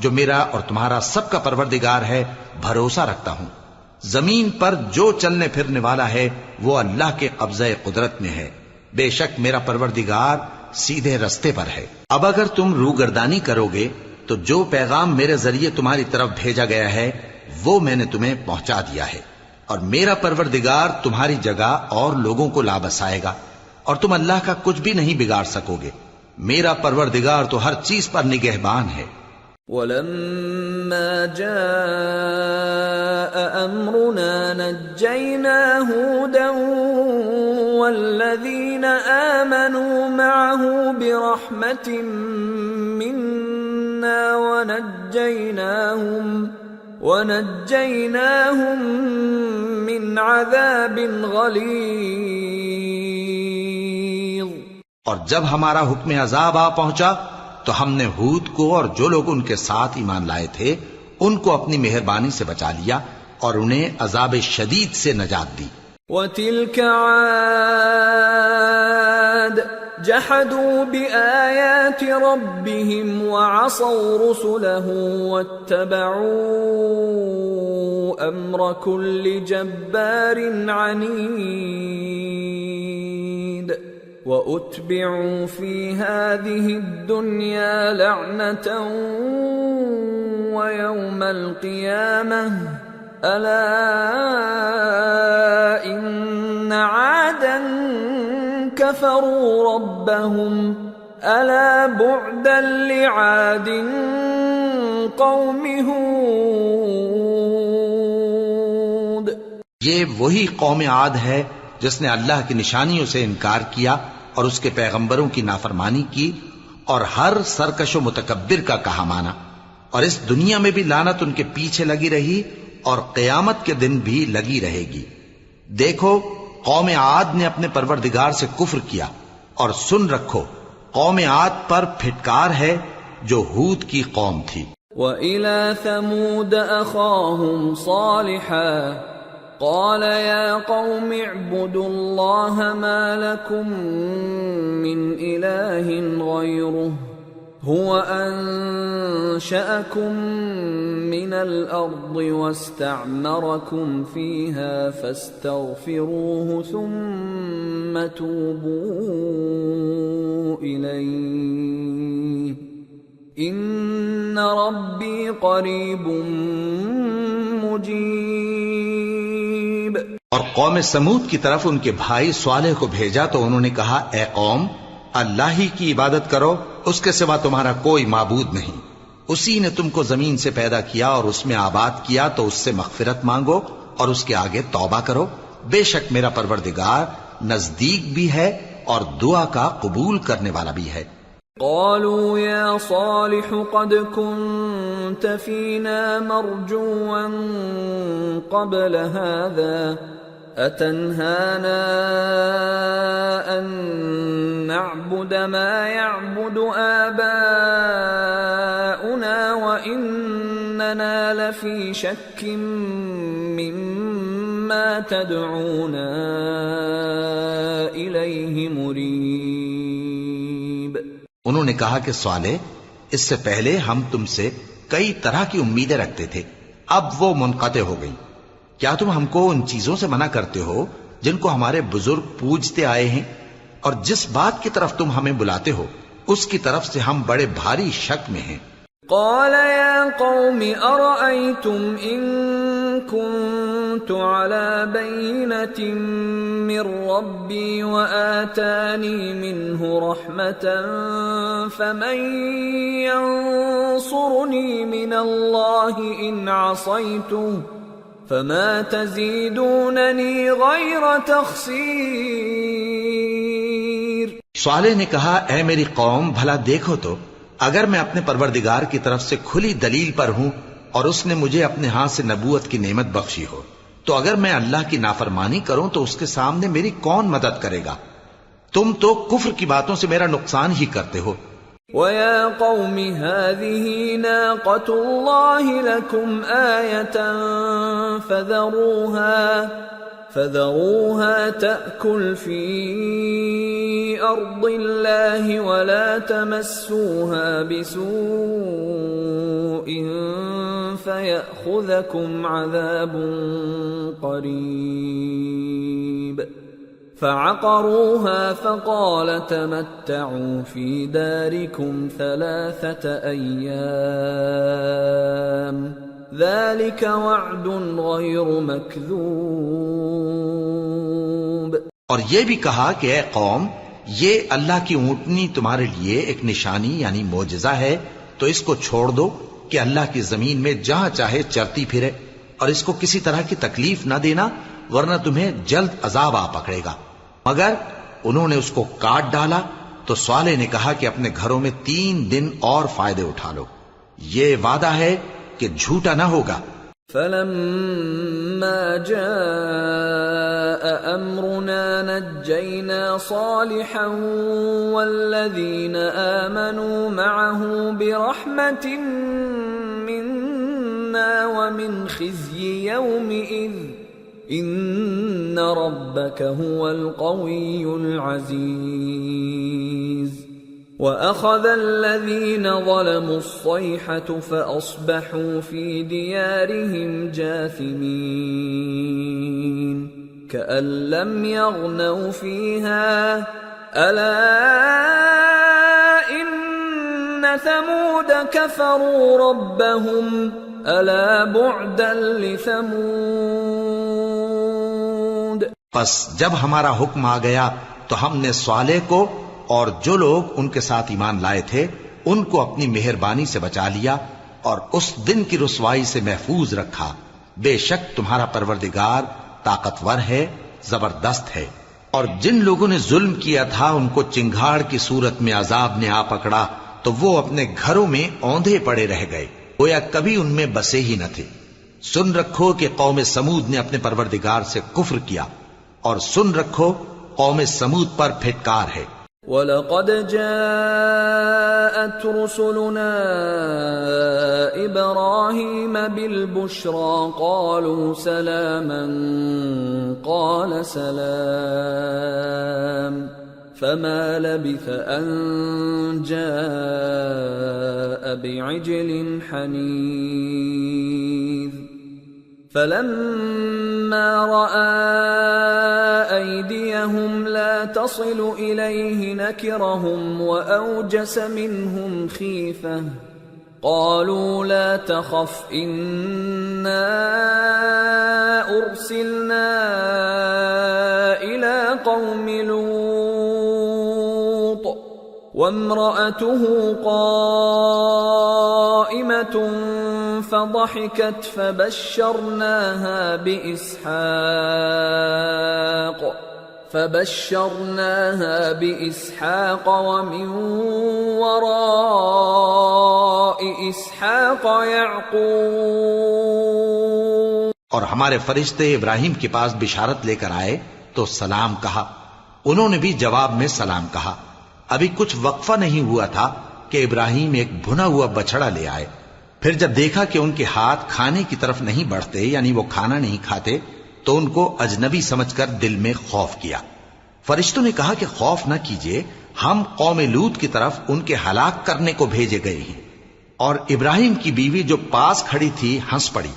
جو میرا اور تمہارا سب کا پروردگار ہے بھروسہ رکھتا ہوں۔ زمین پر جو چلنے پھرنے والا ہے وہ اللہ کے قبضہ قدرت میں ہے، بے شک میرا پروردگار سیدھے رستے پر ہے۔ اب اگر تم روگردانی کرو گے تو جو پیغام میرے ذریعے تمہاری طرف بھیجا گیا ہے وہ میں نے تمہیں پہنچا دیا ہے، اور میرا پروردگار تمہاری جگہ اور لوگوں کو لا بسائے گا، اور تم اللہ کا کچھ بھی نہیں بگاڑ سکو گے۔ میرا پروردگار تو ہر چیز پر نگہبان ہے۔ وَلَمَّا جَاءَ أَمْرُنَا نَجَّيْنَا هُودًا وَالَّذِينَ آمَنُوا مَعَهُ بِرَحْمَةٍ مِنَّا وَنَجَّيْنَاهُمْ مِنْ عَذَابٍ غَلِيظٍ۔ اور جب ہمارا حکم عذاب آ پہنچا تو ہم نے ہود کو اور جو لوگ ان کے ساتھ ایمان لائے تھے ان کو اپنی مہربانی سے بچا لیا اور انہیں عذاب شدید سے نجات دی۔ وَتِلْكَ عَادٌ جَحَدُوا بِآيَاتِ رَبِّهِمْ وَعَصَوْا رُسُلَهُ وَاتَّبَعُوا أَمْرَ كُلِّ جَبَّارٍ عَنِيدٍ وَأُتْبِعُوا فِي هَذِهِ الدُّنْيَا لَعْنَةً وَيَوْمَ الْقِيَامَةِ أَلَا إِنَّ عَادًا كَفَرُوا رَبَّهُمْ أَلَا بُعْدًا لِعَادٍ قَوْمِ هُودٍ۔ یہ وہی قوم عاد ہے جس نے اللہ کی نشانیوں سے انکار کیا اور اس کے پیغمبروں کی نافرمانی کی اور ہر سرکش و متکبر کا کہا مانا، اور اس دنیا میں بھی لعنت ان کے پیچھے لگی رہی اور قیامت کے دن بھی لگی رہے گی۔ دیکھو قوم عاد نے اپنے پروردگار سے کفر کیا، اور سن رکھو قوم عاد پر پھٹکار ہے جو ہود کی قوم تھی۔ وَإِلَى ثَمُودَ أَخَاهُمْ صَالِحًا قَالَ يَا قَوْمِ اعْبُدُوا اللَّهَ مَا لَكُمْ مِنْ إِلَٰهٍ غَيْرُهُ هُوَ أَنشَأَكُم مِّنَ الْأَرْضِ وَاسْتَعْمَرَكُمْ فِيهَا فَاسْتَغْفِرُوهُ ثُمَّ تُوبُوا إِلَيْهِ إِنَّ رَبِّي قَرِيبٌ مُجِيبٌ۔ اور قوم سمود کی طرف ان کے بھائی صالح کو بھیجا تو انہوں نے کہا، اے قوم، اللہ ہی کی عبادت کرو، اس کے سوا تمہارا کوئی معبود نہیں۔ اسی نے تم کو زمین سے پیدا کیا اور اس میں آباد کیا، تو اس سے مغفرت مانگو اور اس کے آگے توبہ کرو۔ بے شک میرا پروردگار نزدیک بھی ہے اور دعا کا قبول کرنے والا بھی ہے۔ قالوا يا صالح قد كنت فينا مرجوا قبل هذا أتنهانا أن نعبد ما يعبد آباؤنا وإننا لفي شك مما تدعونا إليه مريب۔ انہوں نے کہا کہ صالح، اس سے پہلے ہم تم سے کئی طرح کی امیدیں رکھتے تھے، اب وہ منقطع ہو گئی۔ کیا تم ہم کو ان چیزوں سے منع کرتے ہو جن کو ہمارے بزرگ پوجتے آئے ہیں؟ اور جس بات کی طرف تم ہمیں بلاتے ہو اس کی طرف سے ہم بڑے بھاری شک میں ہیں۔ قال يا قوم أرأيتم إن كنت على بينة من ربي وآتاني منه رحمة فمن ينصرني من الله إن عصيته فما تزيدونني غير تخسير۔ صالح نے کہا، اے میری قوم، بھلا دیکھو تو، اگر میں اپنے پروردگار کی طرف سے کھلی دلیل پر ہوں اور اس نے مجھے اپنے ہاتھ سے نبوت کی نعمت بخشی ہو، تو اگر میں اللہ کی نافرمانی کروں تو اس کے سامنے میری کون مدد کرے گا؟ تم تو کفر کی باتوں سے میرا نقصان ہی کرتے ہو۔ وَيَا قَوْمِ هَٰذِهِ نَاقَةُ اللَّهِ لَكُمْ آيَةً فَذَرُوهَا تَأْكُلْ فِي أَرْضِ اللَّهِ وَلَا تَمَسُّوهَا بِسُوءٍ فَيَأْخُذَكُمْ عَذَابٌ قَرِيبٌ۔ فَعَقَرُوهَا فَقَالَ تَمَتَّعُوا فِي دَارِكُمْ 3 أَيَّامٍ ذَلِكَ وَعْدٌ غَيْرُ مَكْذُوبٍ۔ اور یہ بھی کہا کہ اے قوم، یہ اللہ کی اونٹنی تمہارے لیے ایک نشانی یعنی معجزہ ہے، تو اس کو چھوڑ دو کہ اللہ کی زمین میں جہاں چاہے چرتی پھرے، اور اس کو کسی طرح کی تکلیف نہ دینا ورنہ تمہیں جلد عذاب آ پکڑے گا۔ مگر انہوں نے اس کو کاٹ ڈالا تو صالح نے کہا کہ اپنے گھروں میں 3 دن اور فائدے اٹھا لو، یہ وعدہ ہے کہ جھوٹا نہ ہوگا۔ فَلَمَّا جَاءَ أَمْرُنَا نَجَّيْنَا صَالِحًا وَالَّذِينَ آمَنُوا مَعَهُ بِرَحْمَةٍ مِّنَّا وَمِنْ خِزْيِ يَوْمِئِذٍ إِنَّ رَبَّكَ هُوَ الْقَوِيُّ الْعَزِيزُ۔ وَأَخَذَ الَّذِينَ ظَلَمُوا الصَّيْحَةُ فَأَصْبَحُوا فِي دِيَارِهِمْ جَاثِمِينَ كَأَن لَّمْ يَغْنَوْا فِيهَا أَلَا إِنَّ ثَمُودَ كَفَرُوا رَبَّهُمْ أَلَا بُعْدًا لِثَمُودَ۔ پس جب ہمارا حکم آ گیا تو ہم نے صالح کو اور جو لوگ ان کے ساتھ ایمان لائے تھے ان کو اپنی مہربانی سے بچا لیا اور اس دن کی رسوائی سے محفوظ رکھا۔ بے شک تمہارا پروردگار طاقتور ہے، زبردست ہے۔ اور جن لوگوں نے ظلم کیا تھا ان کو چنگھاڑ کی صورت میں عذاب نے آ پکڑا تو وہ اپنے گھروں میں اوندھے پڑے رہ گئے، گویا کبھی ان میں بسے ہی نہ تھے۔ سن رکھو کہ قوم سمود نے اپنے پروردگار سے کفر کیا، اور سن رکھو قوم سمود پر پھٹکار ہے۔ وَلَقَدْ جَاءَتْ رُسُلُنَا إِبْرَاهِيمَ بِالْبُشْرَى قَالُوا سَلَامًا قَالَ سَلَامٌ فَمَا لَبِثَ أَن جَاءَ بِعِجْلٍ حَنِيذٍ فَلَمَّا رَأَى أَيْدِيَهُمْ لَا تَصِلُ إِلَيْهِ نَكِرَهُمْ وَأَوْجَسَ مِنْهُمْ خِيفَةً قَالُوا لَا تَخَفْ إِنَّا أُرْسِلْنَا إِلَى قَوْمِ لُوطٍ وَامْرَأَتُهُ قَائِمَةٌ فضحكت فبشرناها بإسحاق ومن وراء إسحاق يعقوب. اور ہمارے فرشتے ابراہیم کے پاس بشارت لے کر آئے تو سلام کہا. انہوں نے بھی جواب میں سلام کہا. ابھی کچھ وقفہ نہیں ہوا تھا کہ ابراہیم ایک بھنا ہوا بچڑا لے آئے. پھر جب دیکھا کہ ان کے ہاتھ کھانے کی طرف نہیں بڑھتے، یعنی وہ کھانا نہیں کھاتے، تو ان کو اجنبی سمجھ کر دل میں خوف کیا. فرشتوں نے کہا کہ خوف نہ کیجیے، ہم قوم لوط کی طرف ان کے ہلاک کرنے کو بھیجے گئے ہیں. اور ابراہیم کی بیوی جو پاس کھڑی تھی ہنس پڑی.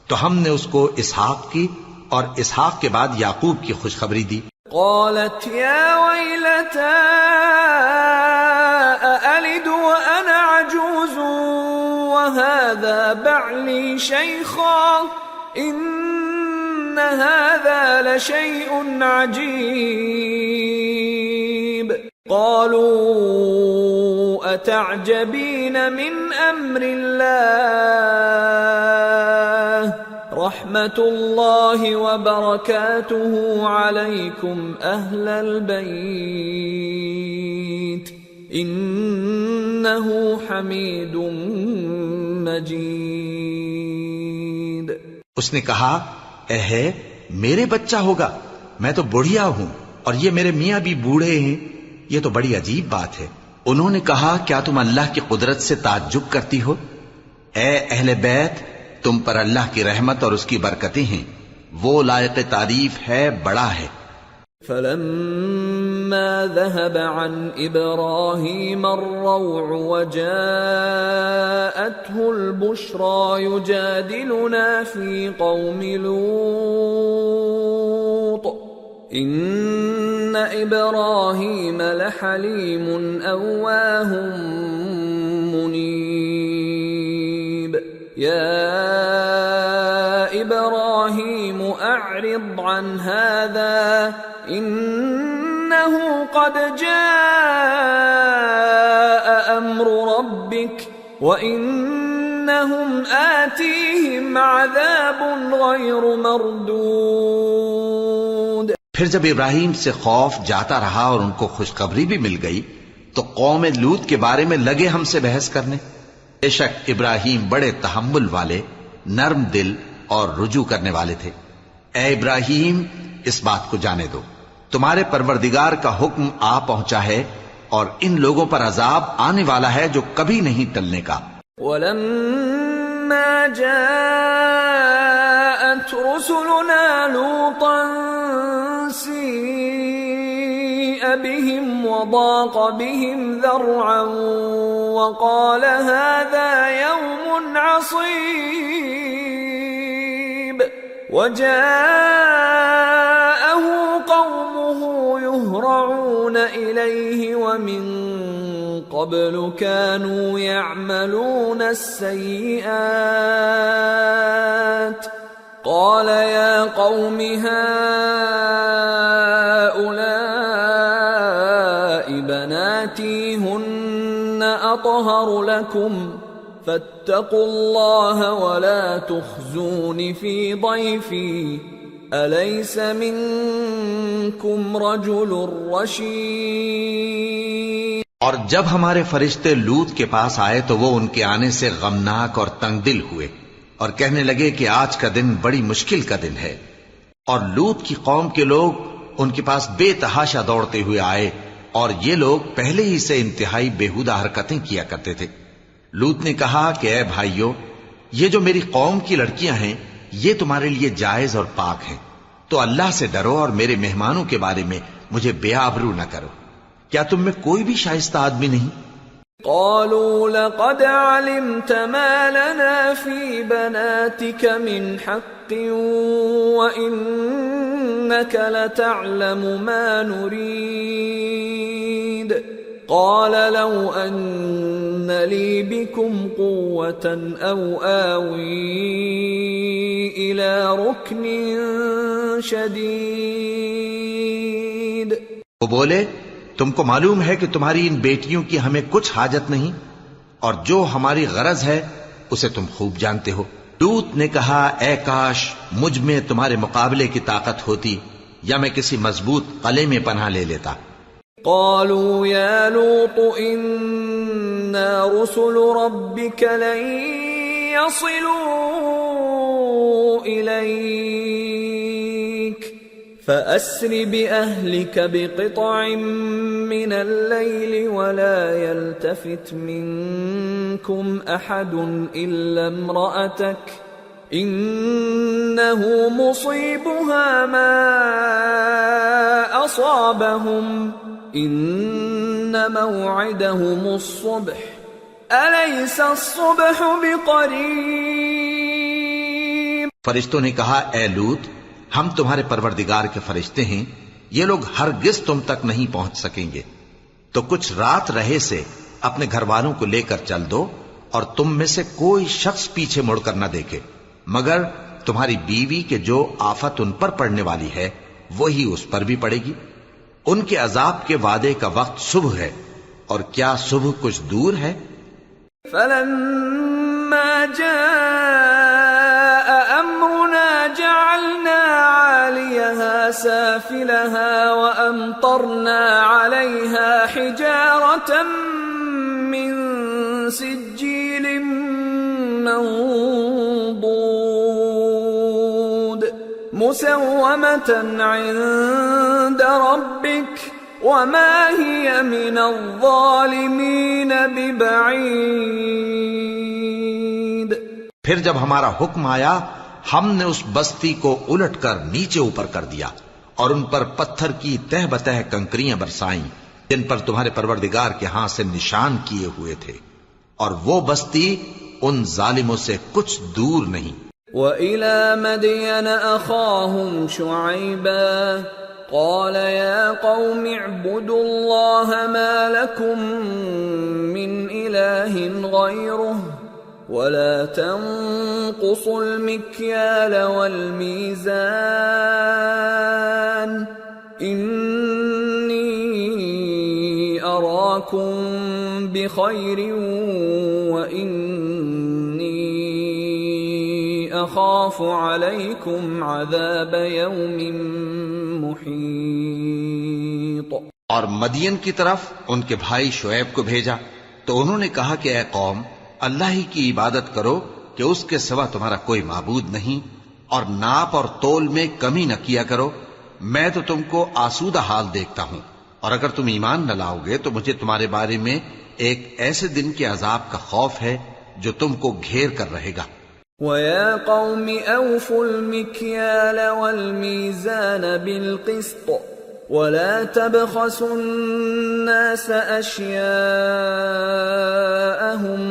تو ہم نے اس کو اسحاق کی اور اسحاق کے بعد یعقوب کی خوشخبری دی. قالت یا ویلتا أألد وأنا عجوز وهذا بعلي شيخا إن هذا لشيء عجيب. قالوا أتعجبين من أمر الله رحمة الله وبركاته عليكم أهل البيت إنه حميد مجيد. اس نے کہا اے میرے بچہ ہوگا، میں تو بڑھیا ہوں اور یہ میرے میاں بھی بوڑھے ہیں، یہ تو بڑی عجیب بات ہے. انہوں نے کہا کیا تم اللہ کی قدرت سے تعجب کرتی ہو؟ اے اہل بیت، تم پر اللہ کی رحمت اور اس کی برکتیں ہیں، وہ لائق تعریف ہے، بڑا ہے. فلما ذهب عن إبراهيم الروع وجاءته البشرى يجادلنا في قوم لوط إن إبراهيم لحليم أواه منيب. يا إبراهيم أعرض عن هذا إنه قد جاء أمر ربك وإنهم آتيهم عذاب غير مردود. پھر جب ابراہیم سے خوف جاتا رہا اور ان کو خوشخبری بھی مل گئی تو قوم لوط کے بارے میں لگے ہم سے بحث کرنے. بے شک ابراہیم بڑے تحمل والے، نرم دل اور رجوع کرنے والے تھے. اے ابراہیم، اس بات کو جانے دو، تمہارے پروردگار کا حکم آ پہنچا ہے اور ان لوگوں پر عذاب آنے والا ہے جو کبھی نہیں ٹلنے کا. وَلَمَّا جَاءَتْ رُسُلُنَا لُوطًا سِيءَ بِهِمْ وَضَاقَ بِهِمْ ذَرْعًا وَقَالَ هَذَا يَوْمٌ عَصِيبٌ. وَجَاءَهُ قَوْمُهُ يُهْرَعُونَ إِلَيْهِ وَمِن قَبْلُ كَانُوا يَعْمَلُونَ السَّيِّئَاتِ قَالَ يَا قَوْمِ هَؤُلَاءِ بَنَاتِي هُنَّ أَطْهَرُ لَكُمْ فَاتَّقُوا اللَّهَ وَلَا تُخْزُونِ فِي ضَيْفِي أَلَيْسَ مِنكُمْ رَجُلٌ رَّشِيدٌ. اور جب ہمارے فرشتے لوط کے پاس آئے تو وہ ان کے آنے سے غمناک اور تنگ دل ہوئے اور کہنے لگے کہ آج کا دن بڑی مشکل کا دن ہے. اور لوط کی قوم کے لوگ ان کے پاس بے تحاشا دوڑتے ہوئے آئے اور یہ لوگ پہلے ہی سے انتہائی بیہودہ حرکتیں کیا کرتے تھے۔ لوط نے کہا کہ اے بھائیو، یہ جو میری قوم کی لڑکیاں ہیں یہ تمہارے لیے جائز اور پاک ہیں، تو اللہ سے ڈرو اور میرے مہمانوں کے بارے میں مجھے بے آبرو نہ کرو۔ کیا تم میں کوئی بھی شائستہ آدمی نہیں؟ قالوا لقد علمت ما لنا في بناتك من حق وإنك لتعلم ما نريد قال لو أن لي بكم قوة أو آوي إلى ركن شديد۔ وہ بولے تم کو معلوم ہے کہ تمہاری ان بیٹیوں کی ہمیں کچھ حاجت نہیں، اور جو ہماری غرض ہے اسے تم خوب جانتے ہو۔ لوط نے کہا اے کاش مجھ میں تمہارے مقابلے کی طاقت ہوتی، یا میں کسی مضبوط قلعے میں پناہ لے لیتا۔ قالوا يا لوط إنا رسل ربك لن يصلوا إليك فأسر بأهلك بقطع من الليل ولا يلتفت منكم أحد إلا امرأتك إنه مصيبها ما أصابهم إن موعدهم الصبح أليس الصبح بقريب۔ فرشتوں نے کہا اے لوط، ہم تمہارے پروردگار کے فرشتے ہیں، یہ لوگ ہرگز تم تک نہیں پہنچ سکیں گے، تو کچھ رات رہے سے اپنے گھر والوں کو لے کر چل دو، اور تم میں سے کوئی شخص پیچھے مڑ کر نہ دیکھے مگر تمہاری بیوی کے جو آفت ان پر پڑنے والی ہے وہی اس پر بھی پڑے گی۔ ان کے عذاب کے وعدے کا وقت صبح ہے، اور کیا صبح کچھ دور ہے؟ فلما جاء أمرنا جعلنا عاليها سافلها وأمطرنا عليها حجارة من سجيل منضود مسومة عند ربك وما هي من الظالمين ببعيد۔ پھر جب ہمارا حکم آیا ہم نے اس بستی کو الٹ کر نیچے اوپر کر دیا اور ان پر پتھر کی تہ بتہ کنکریاں برسائیں جن پر تمہارے پروردگار کے ہاں سے نشان کیے ہوئے تھے، اور وہ بستی ان ظالموں سے کچھ دور نہیں۔ وَإِلَى مَدْيَنَ أَخَاهُمْ شُعَيْبًا قَالَ يَا قَوْمِ اعْبُدُوا اللَّهَ مَا لَكُمْ مِنْ إِلَٰهٍ غَيْرُهُ وَلَا تَنقُصُوا الْمِكْيَالَ وَالْمِيزَانَ إِنِّي أَرَاكُمْ بِخَيْرٍ وَإِنِّي أَخَافُ عَلَيْكُمْ عَذَابَ يَوْمٍ محیط۔ اور مدین کی طرف ان کے بھائی شعیب کو بھیجا تو انہوں نے کہا کہ اے قوم، اللہ ہی کی عبادت کرو کہ اس کے سوا تمہارا کوئی معبود نہیں، اور ناپ اور تول میں کمی نہ کیا کرو، میں تو تم کو آسودہ حال دیکھتا ہوں، اور اگر تم ایمان نہ لاؤ گے تو مجھے تمہارے بارے میں ایک ایسے دن کے عذاب کا خوف ہے جو تم کو گھیر کر رہے گا۔ وَيَا قَوْمِ أَوْفُوا الْمِكْيَالَ وَالْمِيزَانَ بِالْقِسْطِ وَلَا تَبْخَسُوا النَّاسَ أَشْيَاءَهُمْ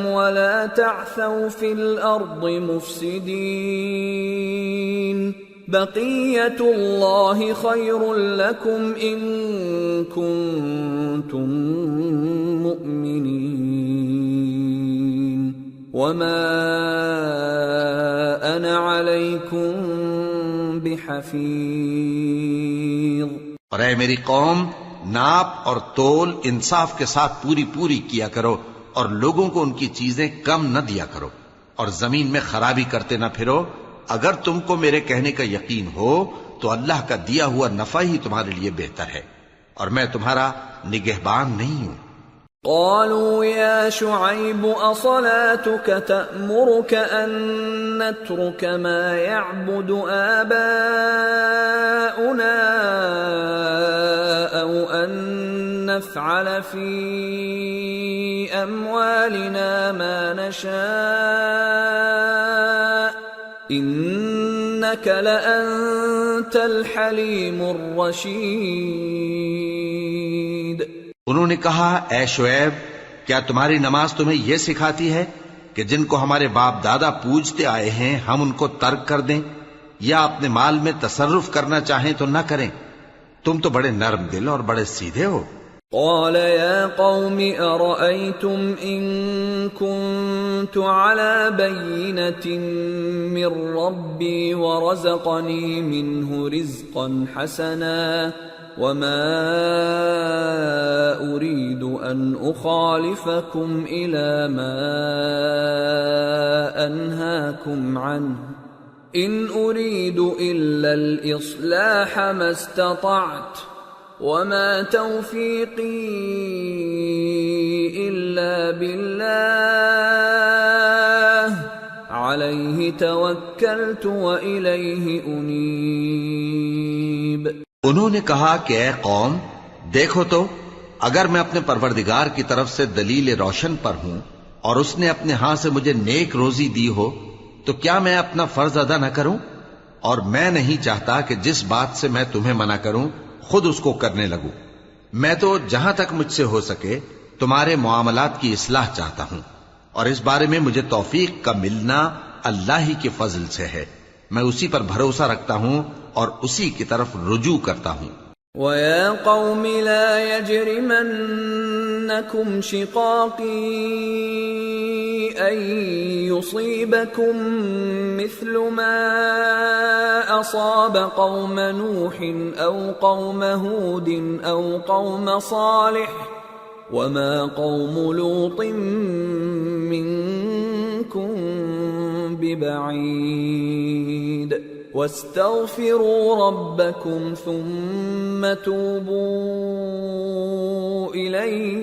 وَلَا تَعْثَوْا فِي الْأَرْضِ مُفْسِدِينَ بَقِيَّةُ اللَّهِ خَيْرٌ لَكُمْ إِن كُنتُم مُؤْمِنِينَ وَمَا أَنَا عَلَيْكُمْ بِحَفِيظٍ۔ اور اے میری قوم، ناپ اور تول انصاف کے ساتھ پوری پوری کیا کرو، اور لوگوں کو ان کی چیزیں کم نہ دیا کرو، اور زمین میں خرابی کرتے نہ پھرو۔ اگر تم کو میرے کہنے کا یقین ہو تو اللہ کا دیا ہوا نفع ہی تمہارے لیے بہتر ہے، اور میں تمہارا نگہبان نہیں ہوں۔ قالوا يا شعيب أصلاتك تأمرك أن نترك ما يعبد آباؤنا أو أن نفعل في أموالنا ما نشاء إنك لأنت الحليم الرشيد۔ انہوں نے کہا اے شعیب، کیا تمہاری نماز تمہیں یہ سکھاتی ہے کہ جن کو ہمارے باپ دادا پوجتے آئے ہیں ہم ان کو ترک کر دیں یا اپنے مال میں تصرف کرنا چاہیں تو نہ کریں؟ تم تو بڑے نرم دل اور بڑے سیدھے ہو۔ قال يا قوم أرأيتم إن كنت على بينة من ربي ورزقني منه رزقا حسنا وما أريد أن أخالفكم إلى ما أنهاكم عنه إن أريد إلا الإصلاح ما استطعت وما توفيقي إلا بالله عليه توكلت وإليه أنيب۔ انہوں نے کہا کہ اے قوم، دیکھو تو اگر میں اپنے پروردگار کی طرف سے دلیل روشن پر ہوں اور اس نے اپنے ہاں سے مجھے نیک روزی دی ہو تو کیا میں اپنا فرض ادا نہ کروں؟ اور میں نہیں چاہتا کہ جس بات سے میں تمہیں منع کروں خود اس کو کرنے لگوں۔ میں تو جہاں تک مجھ سے ہو سکے تمہارے معاملات کی اصلاح چاہتا ہوں، اور اس بارے میں مجھے توفیق کا ملنا اللہ ہی کے فضل سے ہے۔ میں اسی پر بھروسہ رکھتا ہوں اور اسی کی طرف رجوع کرتا ہوں۔ وَيَا قَوْمِ لَا يَجْرِمَنَّكُمْ شِقَاقِي أَن يُصِيبَكُم مِّثْلُ مَا أَصَابَ قَوْمَ نُوحٍ أَوْ قَوْمَ هُودٍ أَوْ قَوْمَ صَالِحٍ وَمَا قَوْمُ لُوطٍ مِّنكُم بِبَعِيدٍ وَاسْتَغْفِرُوا رَبَّكُمْ ثُمَّ تُوبُوا إِلَيْهِ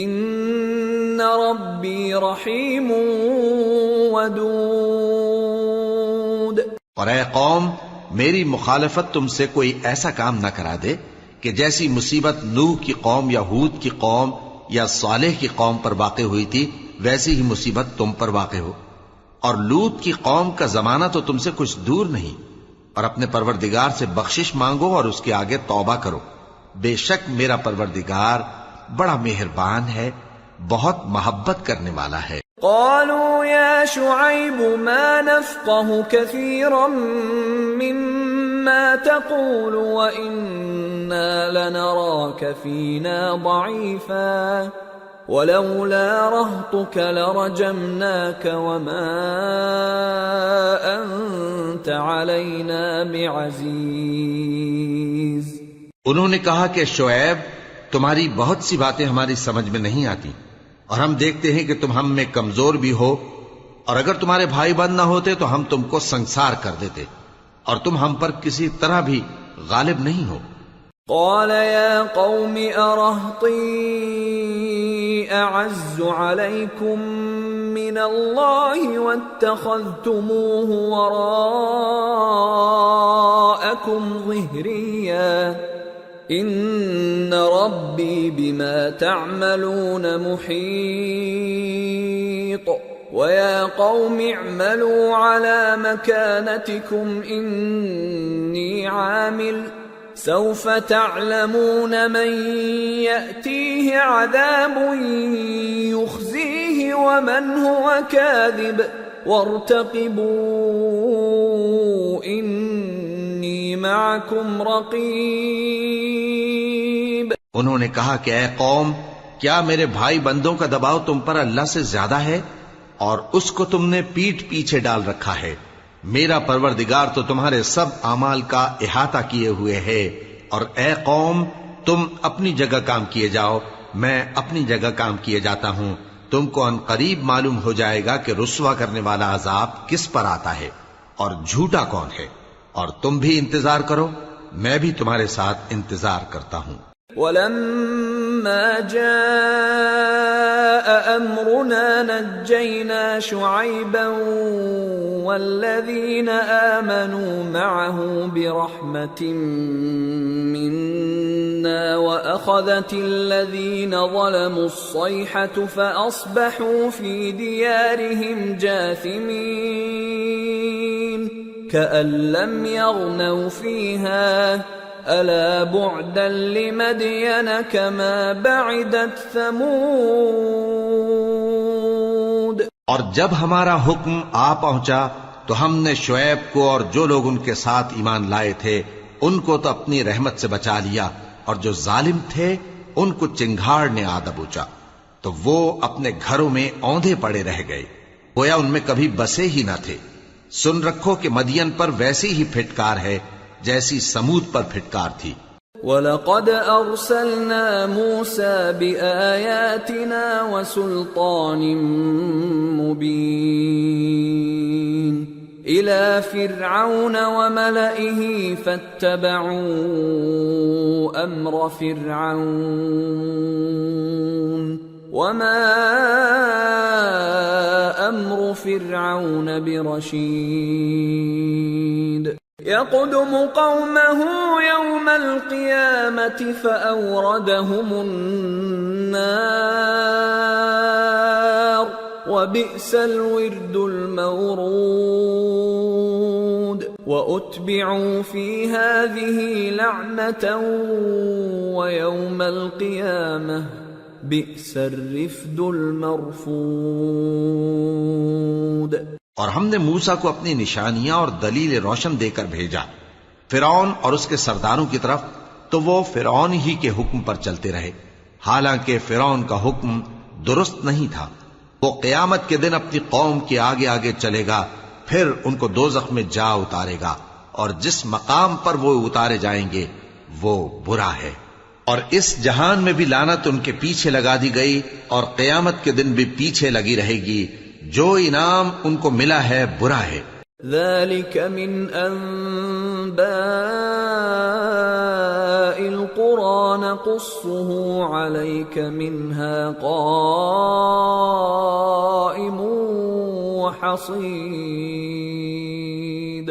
إِنَّ رَبِّي رَحِيمٌ وَدُودٌ۔ اور اے قوم، میری مخالفت تم سے کوئی ایسا کام نہ کرا دے کہ جیسی مصیبت نوح کی قوم یا ہود کی قوم یا صالح کی قوم پر واقع ہوئی تھی ویسی ہی مصیبت تم پر واقع ہو۔ اور لوط کی قوم کا زمانہ تو تم سے کچھ دور نہیں۔ اور اپنے پروردگار سے بخشش مانگو اور اس کے آگے توبہ کرو، بے شک میرا پروردگار بڑا مہربان ہے، بہت محبت کرنے والا ہے۔ قالوا يا شعيب ما نفقه كثيرا مما تقول وإنا لنراك فينا ضعيفا ولولا رهطك لرجمناك وما أنت علينا بعزيز۔ انہوں نے کہا کہ شعیب، تمہاری بہت سی باتیں ہماری سمجھ میں نہیں آتی، اور ہم دیکھتے ہیں کہ تم ہم میں کمزور بھی ہو، اور اگر تمہارے بھائی بند نہ ہوتے تو ہم تم کو سنسار کر دیتے، اور تم ہم پر کسی طرح بھی غالب نہیں ہو۔ قال يا قوم أرهطي أعز عليكم من الله واتخذتموه وراءكم ظهريا إن ربي بما تعملون محيط ويا قوم اعملوا على مكانتكم إني عامل سوف تعلمون من يأتيه عذاب يخزيه ومن هو كاذب وارتقبوا إني معكم رقيب۔ انہوں نے کہا کہ اے قوم، کیا میرے بھائی بندوں کا دباؤ تم پر اللہ سے زیادہ ہے اور اس کو تم نے پیٹھ پیچھے ڈال رکھا ہے؟ میرا پروردگار تو تمہارے سب اعمال کا احاطہ کیے ہوئے ہے، اور اے قوم تم اپنی جگہ کام کیے جاؤ، میں اپنی جگہ کام کیے جاتا ہوں۔ تم کو ان قریب معلوم ہو جائے گا کہ رسوا کرنے والا عذاب کس پر آتا ہے اور جھوٹا کون ہے، اور تم بھی انتظار کرو، میں بھی تمہارے ساتھ انتظار کرتا ہوں۔ ولما جاء أمرنا نجينا شعيبا والذين آمنوا معه برحمة منا وأخذت الذين ظلموا الصيحة فأصبحوا في ديارهم جاثمين كأن لم يغنوا فيها ألا بعدا لمدين كما بعدت ثمود. اور جب ہمارا حکم آ پہنچا تو ہم نے شعیب کو اور جو لوگ ان کے ساتھ ایمان لائے تھے ان کو تو اپنی رحمت سے بچا لیا، اور جو ظالم تھے ان کو چنگھاڑ نے آ دبوچا تو وہ اپنے گھروں میں اوندھے پڑے رہ گئے، گویا ان میں کبھی بسے ہی نہ تھے. سن رکھو کہ مدین پر ویسی ہی پھٹکار ہے جیسی سمود پر پھٹکار تھی. وَلَقَدْ أَرْسَلْنَا مُوسَى بِآيَاتِنَا وَسُلْطَانٍ مُبِينٍ إِلَى فِرْعَوْنَ وَمَلَئِهِ فَاتَّبَعُوا أَمْرَ فِرْعَوْنَ وَمَا أَمْرُ فِرْعَوْنَ بِرَشِيدٍ يَقْدُمُ قَوْمَهُ يَوْمَ الْقِيَامَةِ فَأَوْرَدَهُمُ النَّارَ وَبِئْسَ الْوِرْدُ الْمَوْرُودُ وَأُتْبِعُوا فِي هَذِهِ لَعْنَةً وَيَوْمَ الْقِيَامَةِ بِئْسَ الرِّفْدُ الْمَرْفُودُ. اور ہم نے موسیٰ کو اپنی نشانیاں اور دلیل روشن دے کر بھیجا فرعون اور اس کے سرداروں کی طرف، تو وہ فرعون ہی کے حکم پر چلتے رہے، حالانکہ فرعون کا حکم درست نہیں تھا. وہ قیامت کے دن اپنی قوم کے آگے آگے چلے گا، پھر ان کو دوزخ میں جا اتارے گا، اور جس مقام پر وہ اتارے جائیں گے وہ برا ہے. اور اس جہان میں بھی لعنت ان کے پیچھے لگا دی گئی، اور قیامت کے دن بھی پیچھے لگی رہے گی. جو انعام ان کو ملا ہے برا ہے. ذلك من أنباء القرى نقصه عليك منها قائم وحصيد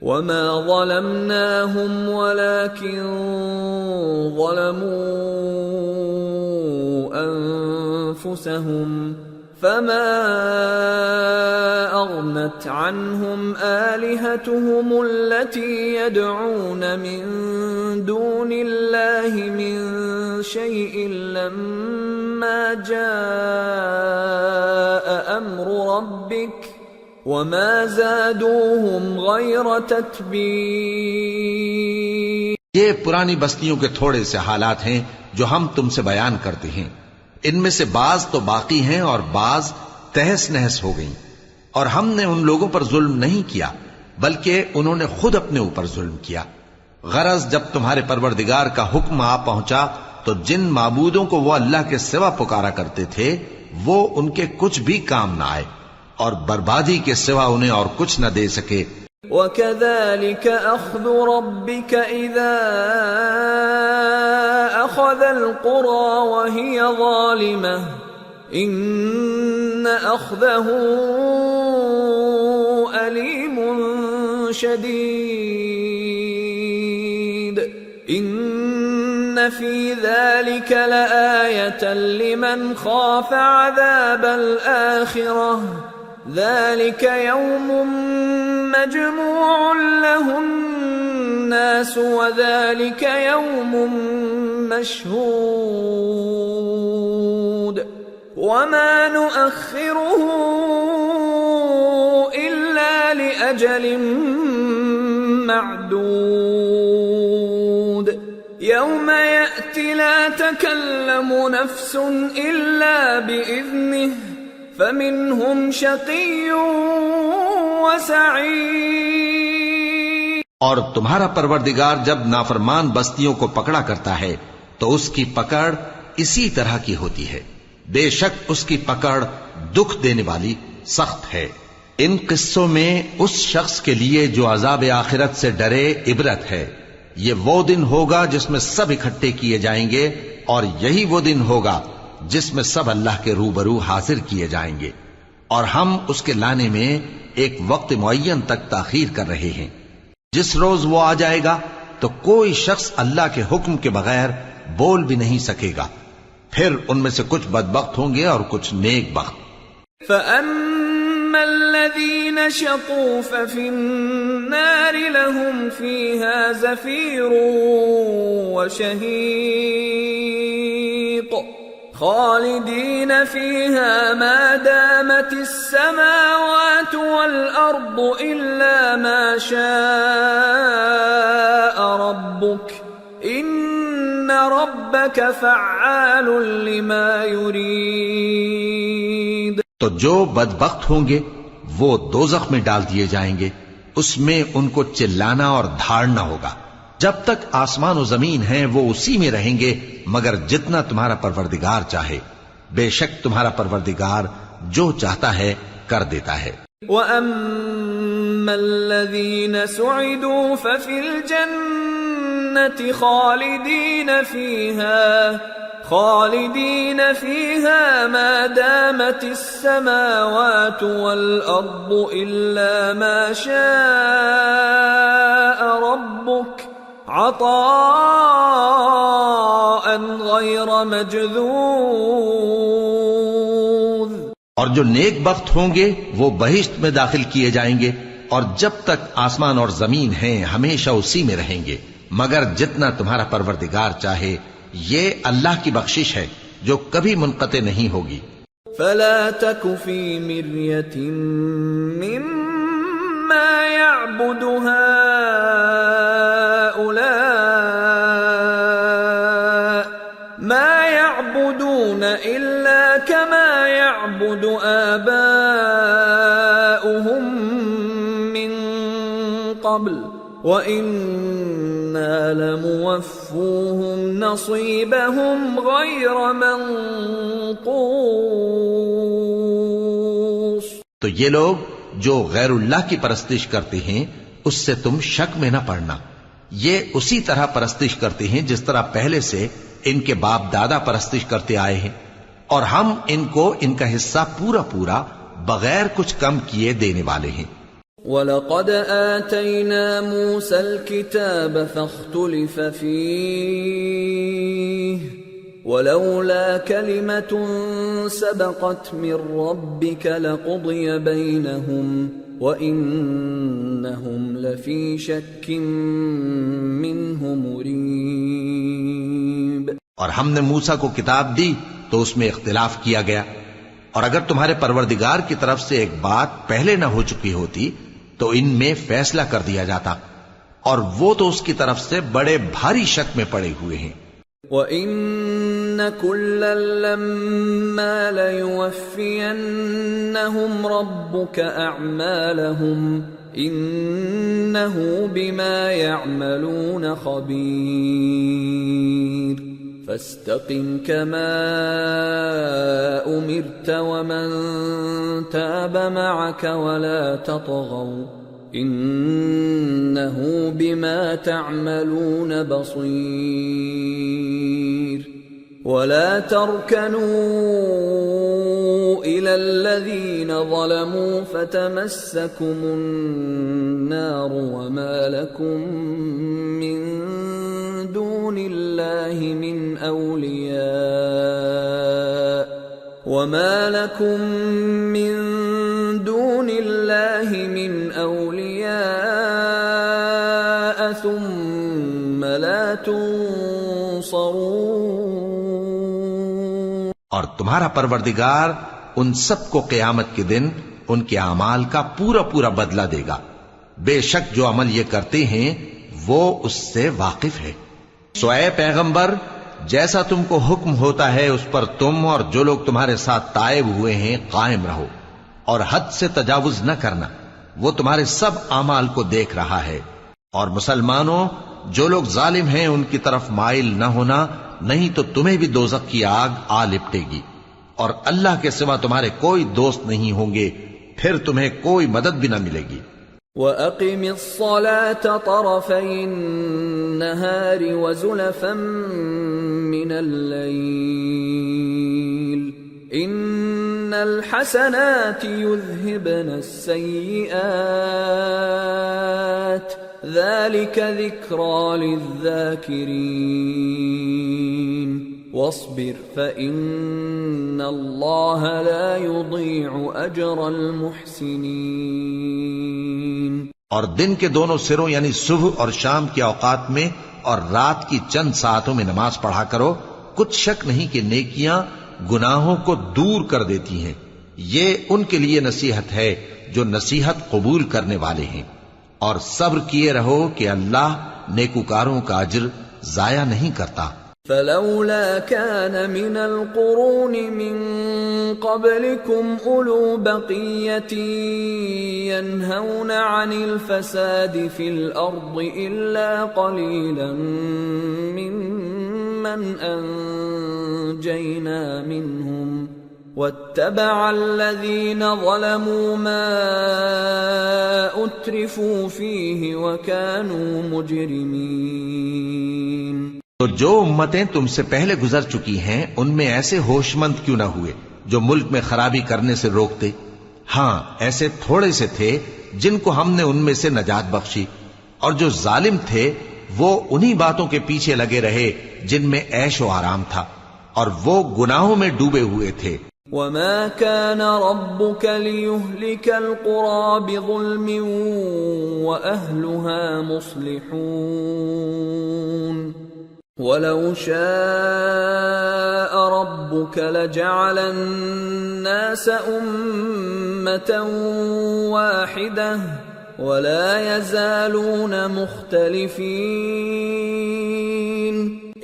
وما ظلمناهم ولكن ظلموا أنفسهم فما أغنت عنهم آلهتهم التي يدعون من دون الله من شيء لما جاء أمر ربك وما زادوهم غير تتبيب. یہ پرانی بستیوں کے تھوڑے سے حالات ہیں جو ہم تم سے بیان کرتے ہیں. ان میں سے بعض تو باقی ہیں اور بعض تہس نہس ہو گئیں. اور ہم نے ان لوگوں پر ظلم نہیں کیا بلکہ انہوں نے خود اپنے اوپر ظلم کیا. غرض جب تمہارے پروردگار کا حکم آ پہنچا تو جن معبودوں کو وہ اللہ کے سوا پکارا کرتے تھے وہ ان کے کچھ بھی کام نہ آئے اور بربادی کے سوا انہیں اور کچھ نہ دے سکے. وَكَذَلِكَ أَخْذُ رَبِّكَ إِذَا أَخَذَ الْقُرَى وَهِيَ ظَالِمَةٌ إِنَّ أَخْذَهُ أَلِيمٌ شَدِيدٌ إِنَّ فِي ذَلِكَ لَآيَةً لِمَنْ خَافَ عَذَابَ الْآخِرَةِ ذَلِكَ يَوْمٌ مَجْمُوعٌ لَهُ النَّاسُ وَذَلِكَ يَوْمٌ مَشْهُودٌ وَمَا نُؤَخِّرُهُ إِلَّا لِأَجَلٍ مَعْدُودٍ يَوْمَ يَأْتِ لَا تَكَلَّمُ نَفْسٌ إِلَّا بِإِذْنِهِ فَمِنْهُمْ شَقِيٌّ وَسَعِيدٌ. اور تمہارا پروردگار جب نافرمان بستیوں کو پکڑا کرتا ہے تو اس کی پکڑ اسی طرح کی ہوتی ہے. بے شک اس کی پکڑ دکھ دینے والی سخت ہے. ان قصوں میں اس شخص کے لیے جو عذاب آخرت سے ڈرے عبرت ہے. یہ وہ دن ہوگا جس میں سب اکٹھے کیے جائیں گے، اور یہی وہ دن ہوگا جس میں سب اللہ کے روبرو حاضر کیے جائیں گے، اور ہم اس کے لانے میں ایک وقت معین تک تاخیر کر رہے ہیں۔ جس روز وہ آ جائے گا تو کوئی شخص اللہ کے حکم کے بغیر بول بھی نہیں سکے گا، پھر ان میں سے کچھ بدبخت ہوں گے اور کچھ نیک بخت۔ فَأَمَّا الَّذِينَ شَقُوا فَفِي النَّارِ لَهُمْ فِيهَا زَفِيرٌ وَشَهِيقٌ خَالِدِينَ فِيهَا مَا دَامَتِ السَّمَاوَاتُ وَالْأَرْضُ إِلَّا مَا شَاءَ رَبُّكَ إِنَّ رَبَّكَ فَعَّالٌ لِمَا يُرِيدُ۔ تو جو بدبخت ہوں گے وہ دوزخ میں ڈال دیے جائیں گے، اس میں ان کو چلانا اور دھاڑنا ہوگا۔ جب تک آسمان و زمین ہیں وہ اسی میں رہیں گے مگر جتنا تمہارا پروردگار چاہے، بے شک تمہارا پروردگار جو چاہتا ہے کر دیتا ہے۔ وَأَمَّا الَّذِينَ سُعِدُوا فَفِي الْجَنَّةِ خالدين فيها ما دامت السماوات والأرض إلا ما شاء ربك عطاء غير مجذوذ۔ اور جو نیک بخت ہوں گے وہ بہشت میں داخل کیے جائیں گے، اور جب تک آسمان اور زمین ہیں ہمیشہ اسی میں رہیں گے مگر جتنا تمہارا پروردگار چاہے، یہ اللہ کی بخشش ہے جو کبھی منقطع نہیں ہوگی۔ فلا تك في مرية مما يعبد هؤلاء ما يعبدون إلا كما يعبد آباؤهم من قبل وَإِنَّا لَمُوَفُّوهُمْ نَصِيبَهُمْ غَيْرَ مَنْقُوصٍ۔ تو یہ لوگ جو غیر اللہ کی پرستش کرتے ہیں اس سے تم شک میں نہ پڑنا، یہ اسی طرح پرستش کرتے ہیں جس طرح پہلے سے ان کے باپ دادا پرستش کرتے آئے ہیں، اور ہم ان کو ان کا حصہ پورا پورا بغیر کچھ کم کیے دینے والے ہیں۔ وَلَقَدْ آتَيْنَا مُوسَى الْكِتَابَ فَاخْتُلِفَ فِيهِ وَلَوْلَا كَلِمَةٌ سَبَقَتْ مِنْ رَبِّكَ لَقُضِيَ بَيْنَهُمْ وَإِنَّهُمْ لَفِي شَكٍّ مِّنْهُ مُرِيبٍ۔ اور ہم نے موسیٰ کو کتاب دی تو اس میں اختلاف کیا گیا، اور اگر تمہارے پروردگار کی طرف سے ایک بات پہلے نہ ہو چکی ہوتی تو ان میں فیصلہ کر دیا جاتا، اور وہ تو اس کی طرف سے بڑے بھاری شک میں پڑے ہوئے ہیں۔ وَإِنَّ كُلًّا لَمَّا لَيُوَفِّيَنَّهُمْ رَبُّكَ أَعْمَالَهُمْ إِنَّهُ بِمَا يَعْمَلُونَ خَبِيرٌ۔ فَاسْتَقِمْ كَمَا أُمِرْتَ وَمَنْ تَابَ مَعَكَ وَلَا تَطْغَوْا إِنَّهُ بِمَا تَعْمَلُونَ بَصِيرٌ۔ وَلَا تَرْكَنُوا إِلَى الَّذِينَ ظَلَمُوا فَتَمَسَّكُمُ النَّارُ وَمَا لَكُمْ مِنْ دُونِ اللَّهِ مِنْ أَوْلِيَاءَ ثُمَّ لَا تُنصَرُونَ۔ اور تمہارا پروردگار ان سب کو قیامت کے دن ان کے اعمال کا پورا پورا بدلہ دے گا، بے شک جو عمل یہ کرتے ہیں وہ اس سے واقف ہے۔ سو اے پیغمبر، جیسا تم کو حکم ہوتا ہے اس پر تم اور جو لوگ تمہارے ساتھ تائب ہوئے ہیں قائم رہو، اور حد سے تجاوز نہ کرنا، وہ تمہارے سب اعمال کو دیکھ رہا ہے۔ اور مسلمانوں، جو لوگ ظالم ہیں ان کی طرف مائل نہ ہونا، نہیں تو تمہیں بھی دوزخ کی آگ آ لپٹے گی، اور اللہ کے سوا تمہارے کوئی دوست نہیں ہوں گے، پھر تمہیں کوئی مدد بھی نہ ملے گی۔ وَأَقِمِ الصَّلَاةَ طَرَفَيِ النَّهَارِ وَزُلَفًا مِّنَ اللَّيْلِ إِنَّ الْحَسَنَاتِ يُذْهِبْنَ السَّيِّئَاتِ ذَلِكَ ذِكْرَى لِلذَّاكِرِينَ وَاصْبِرْ فَإِنَّ اللَّهَ لَا يُضِيعُ أَجْرَ الْمُحْسِنِينَ۔ اور دن کے دونوں سروں یعنی صبح اور شام کے اوقات میں اور رات کی چند ساعتوں میں نماز پڑھا کرو، کچھ شک نہیں کہ نیکیاں گناہوں کو دور کر دیتی ہیں۔ یہ ان کے لیے نصیحت ہے جو نصیحت قبول کرنے والے ہیں، اور صبر کیے رہو کہ اللہ نیکوکاروں کا اجر ضائع نہیں کرتا۔ فلولا كان من القرون من قبلكم أولو بقية ينهون عن الفساد في الأرض إلا قليلا ممن أنجينا منهم واتبع الذين ظلموا ما أترفوا فيه وكانوا مجرمين۔ تو جو امتیں تم سے پہلے گزر چکی ہیں ان میں ایسے ہوش مند کیوں نہ ہوئے جو ملک میں خرابی کرنے سے روکتے؟ ہاں ایسے تھوڑے سے تھے جن کو ہم نے ان میں سے نجات بخشی، اور جو ظالم تھے وہ انہی باتوں کے پیچھے لگے رہے جن میں عیش و آرام تھا، اور وہ گناہوں میں ڈوبے ہوئے تھے۔ وَمَا كَانَ رَبُّكَ لِيُهْلِكَ الْقُرَى بِظُلْمٍ وَأَهْلُهَا مُصْلِحُونَ وَلَوْ شَاءَ رَبُّكَ لَجَعَلَ النَّاسَ أُمَّةً وَاحِدَةً وَلَا يَزَالُونَ مُخْتَلِفِينَ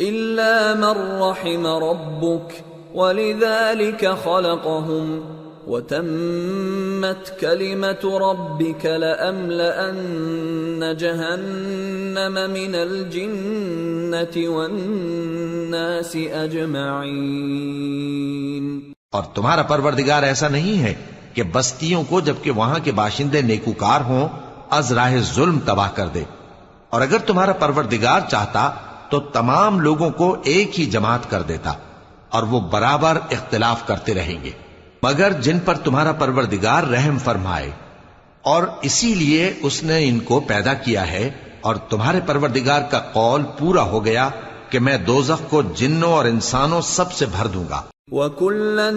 إِلَّا مَنْ رَحِمَ رَبُّكَ وَلِذَلِكَ خَلَقَهُمْ وَتَمَّتْ كَلِمَةُ رَبِّكَ لَأَمْلَأَنَّ جَهَنَّمَ مِنَ الْجِنَّةِ وَالنَّاسِ أَجْمَعِينَ۔ اور تمہارا پروردگار ایسا نہیں ہے کہ بستیوں کو جبکہ وہاں کے باشندے نیکوکار ہوں از راہ ظلم تباہ کر دے، اور اگر تمہارا پروردگار چاہتا تو تمام لوگوں کو ایک ہی جماعت کر دیتا، اور وہ برابر اختلاف کرتے رہیں گے، مگر جن پر تمہارا پروردگار رحم فرمائے، اور اسی لیے اس نے ان کو پیدا کیا ہے۔ اور تمہارے پروردگار کا قول پورا ہو گیا کہ میں دوزخ کو جنوں اور انسانوں سب سے بھر دوں گا۔ وَكُلًّا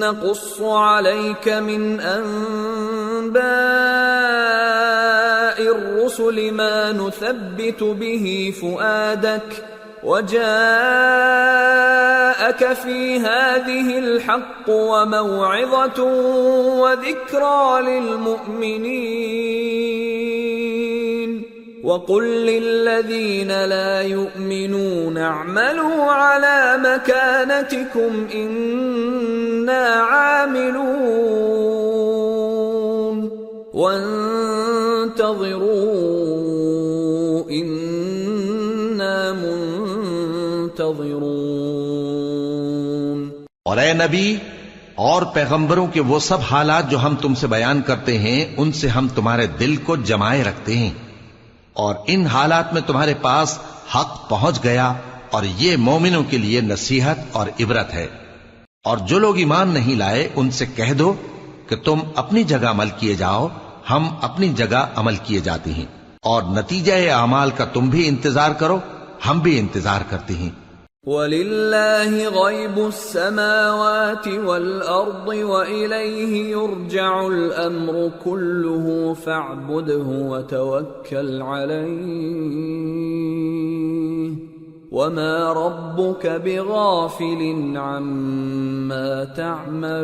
نَّقُصُّ عَلَيْكَ مِنْ أَنبَاءِ الرُّسُلِ مَا نُثَبِّتُ بِهِ فُؤَادَكَ وَجَاءَكَ فِي هَٰذِهِ الْحَقُّ وَمَوْعِظَةٌ وَذِكْرَىٰ لِلْمُؤْمِنِينَ وَقُل لِّلَّذِينَ لَا يُؤْمِنُونَ اعْمَلُوا عَلَىٰ مَكَانَتِكُمْ إِنَّا عَامِلُونَ وَانتَظِرُوا إِنَّا منتظرون۔ اور اے نبی اور پیغمبروں کے وہ سب حالات جو ہم تم سے بیان کرتے ہیں ان سے ہم تمہارے دل کو جمائے رکھتے ہیں، اور ان حالات میں تمہارے پاس حق پہنچ گیا، اور یہ مومنوں کے لیے نصیحت اور عبرت ہے۔ اور جو لوگ ایمان نہیں لائے ان سے کہہ دو کہ تم اپنی جگہ عمل کیے جاؤ، ہم اپنی جگہ عمل کیے جاتے ہیں، اور نتیجہ اعمال کا تم بھی انتظار کرو، ہم بھی انتظار کرتے ہیں۔ وَلِلَّهِ غَيْبُ السَّمَاوَاتِ وَالْأَرْضِ وَإِلَيْهِ يُرْجَعُ الْأَمْرُ كُلُّهُ فَاعْبُدْهُ وَتَوَكَّلْ عَلَيْهِ وَمَا رَبُّكَ بِغَافِلٍ عَمَّا تَعْمَلُونَ۔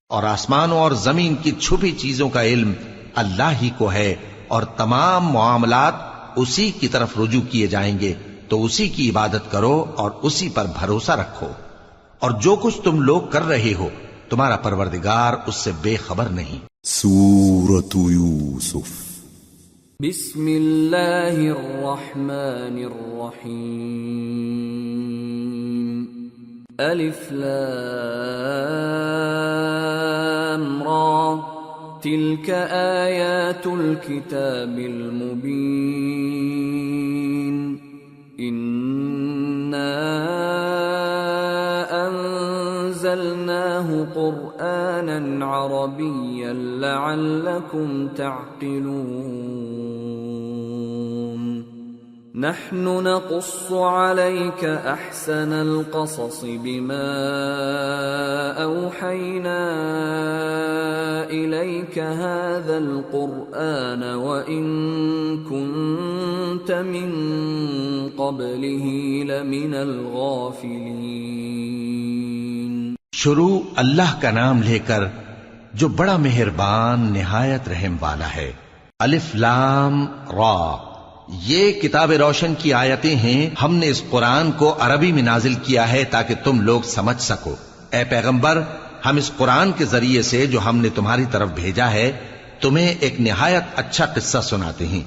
اور آسمانوں اور زمین کی چھپی چیزوں کا علم اللہ ہی کو ہے، اور تمام معاملات اسی کی طرف رجوع کیے جائیں گے، تو اسی کی عبادت کرو اور اسی پر بھروسہ رکھو، اور جو کچھ تم لوگ کر رہے ہو تمہارا پروردگار اس سے بے خبر نہیں۔ سورة یوسف بسم اللہ الرحمن الرحیم الف لام را تلك آیات الکتاب المبین انا انزلناه قرآنا عربیا لعلکم تعقلون نحن نقص عليك احسن القصص بما اوحينا اليك هذا القرآن وان كنت من قبله لمن الغافلين. شروع اللہ کا نام لے کر جو بڑا مہربان نہایت رحم والا ہے. الف لام را، یہ کتاب روشن کی آیتیں ہیں. ہم نے اس قرآن کو عربی میں نازل کیا ہے تاکہ تم لوگ سمجھ سکو. اے پیغمبر، ہم اس قرآن کے ذریعے سے جو ہم نے تمہاری طرف بھیجا ہے تمہیں ایک نہایت اچھا قصہ سناتے ہیں،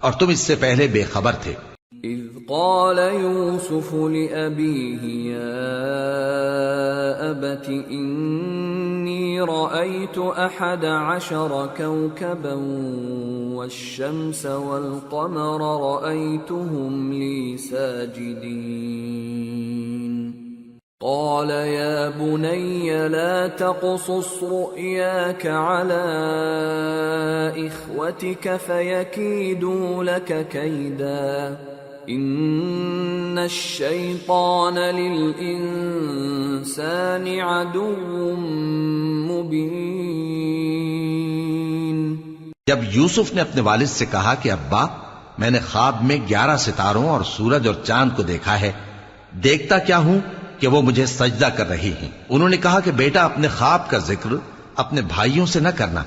اور تم اس سے پہلے بے خبر تھے. اذ قال يوسف لأبيه يا أبت إني رأيت 11 كوكبا والشمس والقمر رأيتهم لي ساجدين قال يا بني لا تقصص رؤياك على إخوتك فيكيدوا لك كيدا ان الشیطان للانسان عدو مبین. جب یوسف نے اپنے والد سے کہا کہ ابا، میں نے خواب میں 11 ستاروں اور سورج اور چاند کو دیکھا ہے، دیکھتا کیا ہوں کہ وہ مجھے سجدہ کر رہی ہیں. انہوں نے کہا کہ بیٹا، اپنے خواب کا ذکر اپنے بھائیوں سے نہ کرنا،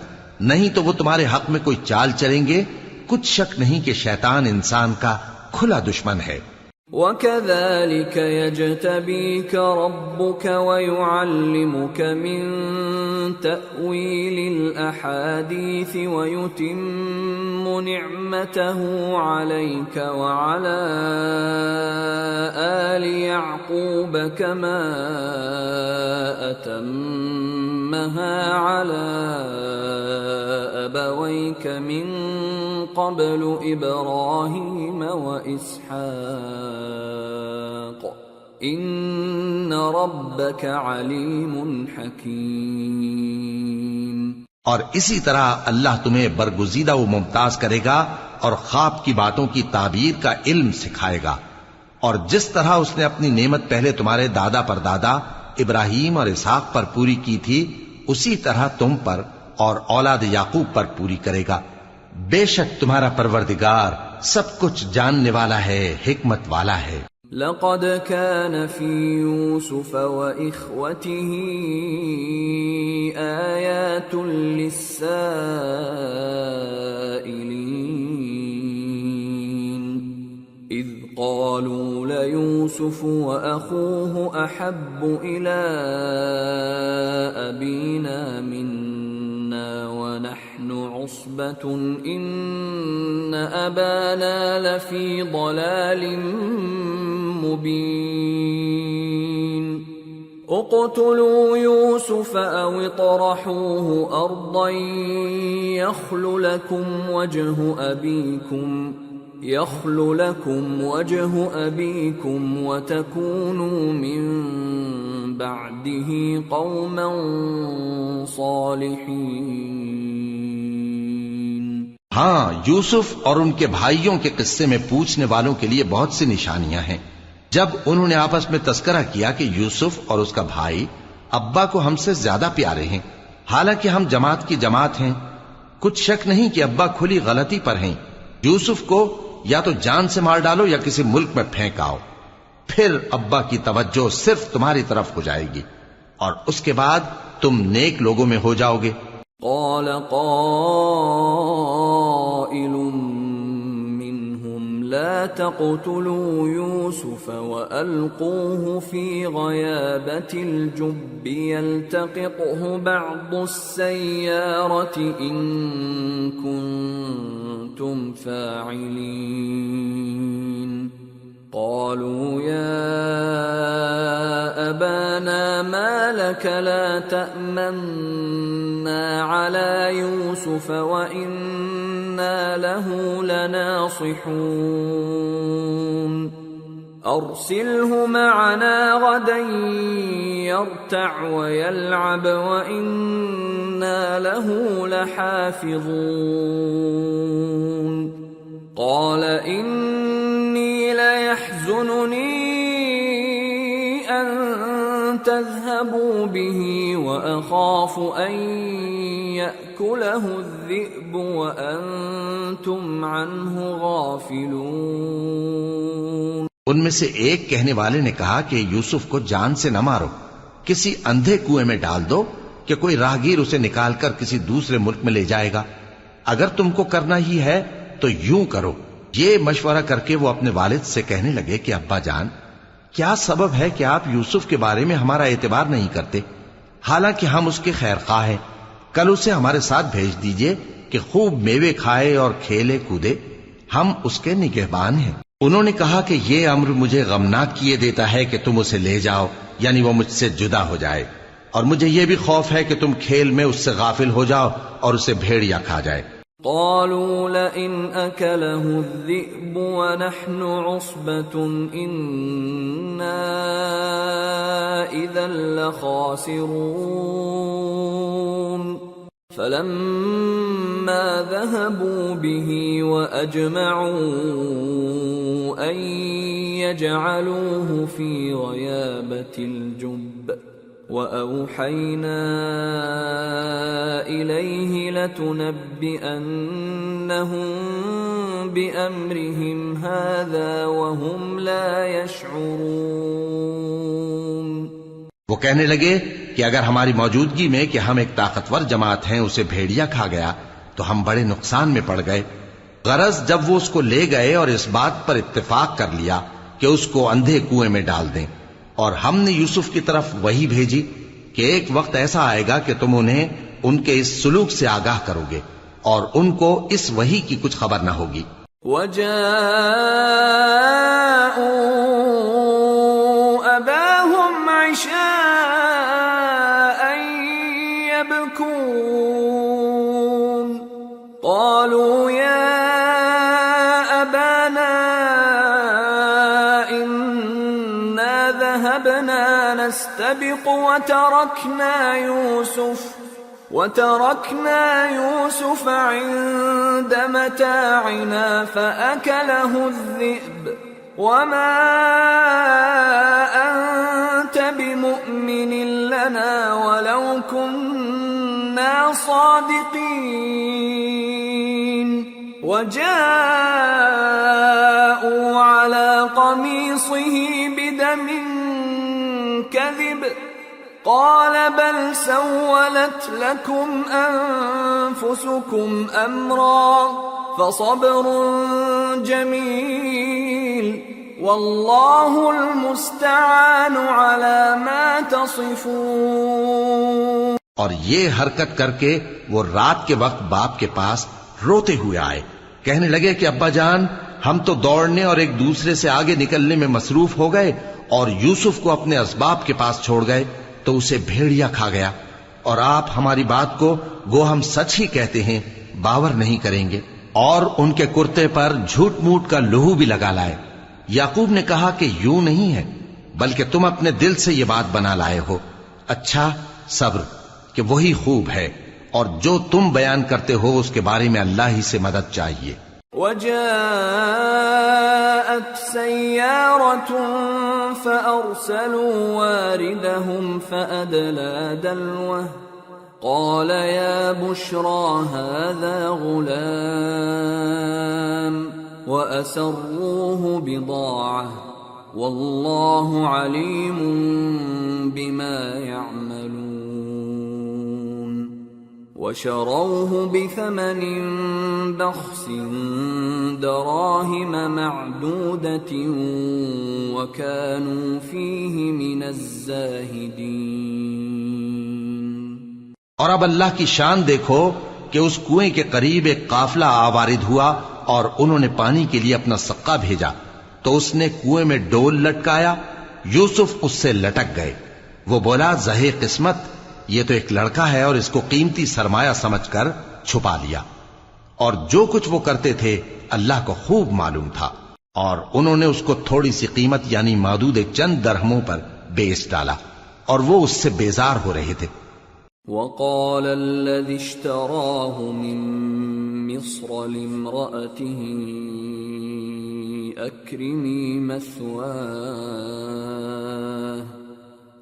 نہیں تو وہ تمہارے حق میں کوئی چال چلیں گے. کچھ شک نہیں کہ شیطان انسان کا کھلا دشمن ہے. وَكَذَلِكَ يَجْتَبِيكَ رَبُّكَ وَيُعَلِّمُكَ مِن تَأْوِيلِ الْأَحَادِيثِ وَيُتِمُّ نِعْمَتَهُ عَلَيْكَ وَعَلَى آلِ يَعْقُوبَ كَمَا أَتَمَّهَا عَلَى أَبَوَيْكَ مِن قبل ابراہیم واسحاق ان ربک علیم حکیم. اور اسی طرح اللہ تمہیں برگزیدہ و ممتاز کرے گا اور خواب کی باتوں کی تعبیر کا علم سکھائے گا. اور جس طرح اس نے اپنی نعمت پہلے تمہارے دادا پر دادا ابراہیم اور اسحاق پر پوری کی تھی، اسی طرح تم پر اور اولاد یعقوب پر پوری کرے گا. بے شک تمہارا پروردگار سب کچھ جاننے والا ہے، حکمت والا ہے. لقد كان في يوسف وإخوته آيات للسائلين إذ قالوا ليوسف وأخوه أحب إلى أبينا منا ونحن عصبة إن أبانا لفي ضلال مبين اقتلوا يوسف أو اطرحوه أرضا يخل لكم وجه أبيكم وتكونوا من بعده قوما صالحين. ہاں، یوسف اور ان کے بھائیوں کے قصے میں پوچھنے والوں کے لیے بہت سی نشانیاں ہیں. جب انہوں نے آپس میں تذکرہ کیا کہ یوسف اور اس کا بھائی ابا کو ہم سے زیادہ پیارے ہیں، حالانکہ ہم جماعت کی جماعت ہیں، کچھ شک نہیں کہ ابا کھلی غلطی پر ہیں. یوسف کو یا تو جان سے مار ڈالو یا کسی ملک میں پھینک آؤ، پھر ابا کی توجہ صرف تمہاری طرف ہو جائے گی اور اس کے بعد تم نیک لوگوں میں ہو جاؤ گے. قال قائل منهم لا تقتلوا يوسف وألقوه في غيابة الجب يلتقطه بعض السيارة إن كنتم فاعلين. قالوا يا أبانا ما لك لا تأمنا على يوسف يوسف وإنا له لناصحون أرسله معنا غدا يرتع ويلعب وإنا له لحافظون قال إني ليحزنني أن تذهبوا به وأخاف أن يأكله الذئب وأنتم عنه غافلون۔ ان میں سے ایک کہنے والے نے کہا کہ یوسف کو جان سے نہ مارو، کسی اندھے کنویں میں ڈال دو کہ کوئی راہگیر اسے نکال کر کسی دوسرے ملک میں لے جائے گا۔ اگر تم کو کرنا ہی ہے تو یوں کرو۔ یہ مشورہ کر کے وہ اپنے والد سے کہنے لگے کہ ابا جان، کیا سبب ہے کہ آپ یوسف کے بارے میں ہمارا اعتبار نہیں کرتے؟ حالانکہ ہم اس کے خیر خواہ ہیں۔ کل اسے ہمارے ساتھ بھیج دیجئے کہ خوب میوے کھائے اور کھیلے کودے، ہم اس کے نگہبان ہیں۔ انہوں نے کہا کہ یہ امر مجھے غمناک کیے دیتا ہے کہ تم اسے لے جاؤ، یعنی وہ مجھ سے جدا ہو جائے، اور مجھے یہ بھی خوف ہے کہ تم کھیل میں اس سے غافل ہو جاؤ اور اسے بھیڑیا کھا جائے۔ قالوا لئن أكله الذئب ونحن عصبة إنا إذا لخاسرون فلما ذهبوا به وأجمعوا أن يجعلوه في غيابة الجب وأوحينا إليه لتنبئنهم بأمرهم هذا وهم لا يشعرون۔ وہ کہنے لگے کہ اگر ہماری موجودگی میں کہ ہم ایک طاقتور جماعت ہیں اسے بھیڑیا کھا گیا تو ہم بڑے نقصان میں پڑ گئے۔ غرض جب وہ اس کو لے گئے اور اس بات پر اتفاق کر لیا کہ اس کو اندھے کنویں میں ڈال دیں، اور ہم نے یوسف کی طرف وحی بھیجی کہ ایک وقت ایسا آئے گا کہ تم انہیں ان کے اس سلوک سے آگاہ کرو گے اور ان کو اس وحی کی کچھ خبر نہ ہوگی۔ وَجَاءُوا أَبَاهُمْ عِشَاءً يَبْكُونَ قَالُوا يَا أَبَانَا ذهبنا نستبق وتركنا يوسف عند متاعنا فأكله الذئب وما أنت بمؤمن لنا ولو كنا صادقين وجاءوا على قميصه بدم كذب قال بل سولت لكم أنفسكم أمرا فصبر جميل والله المستعان على ما تصفون۔ اور یہ حرکت کر کے وہ رات کے وقت باپ کے پاس روتے ہوئے آئے، کہنے لگے کہ ابا جان، ہم تو دوڑنے اور ایک دوسرے سے آگے نکلنے میں مصروف ہو گئے اور یوسف کو اپنے اسباب کے پاس چھوڑ گئے تو اسے بھیڑیا کھا گیا، اور آپ ہماری بات کو گو ہم سچ ہی کہتے ہیں باور نہیں کریں گے۔ اور ان کے کرتے پر جھوٹ موٹ کا لہو بھی لگا لائے۔ یعقوب نے کہا کہ یوں نہیں ہے، بلکہ تم اپنے دل سے یہ بات بنا لائے ہو۔ اچھا صبر کہ وہی خوب ہے، اور جو تم بیان کرتے ہو اس کے بارے میں اللہ ہی سے مدد چاہیے۔ وجاءت سيارة فأرسلوا واردهم فأدلى دلوه قال يا بشرى هذا غلام وأسروه بضاعة والله عليم بما يعملون وشروه بثمن بخس دراهم معدودة وكانوا فيه من الزاهدين۔ اور اب اللہ کی شان دیکھو کہ اس کنویں کے قریب ایک قافلہ آوارد ہوا اور انہوں نے پانی کے لیے اپنا سقا بھیجا تو اس نے کنویں میں ڈول لٹکایا، یوسف اس سے لٹک گئے۔ وہ بولا زہے قسمت، یہ تو ایک لڑکا ہے اور اس کو قیمتی سرمایہ سمجھ کر چھپا لیا، اور جو کچھ وہ کرتے تھے اللہ کو خوب معلوم تھا، اور انہوں نے اس کو تھوڑی سی قیمت یعنی معدود چند درہموں پر بیچ ڈالا، اور وہ اس سے بیزار ہو رہے تھے۔ وقال الذي اشتراه من مصر لامرأته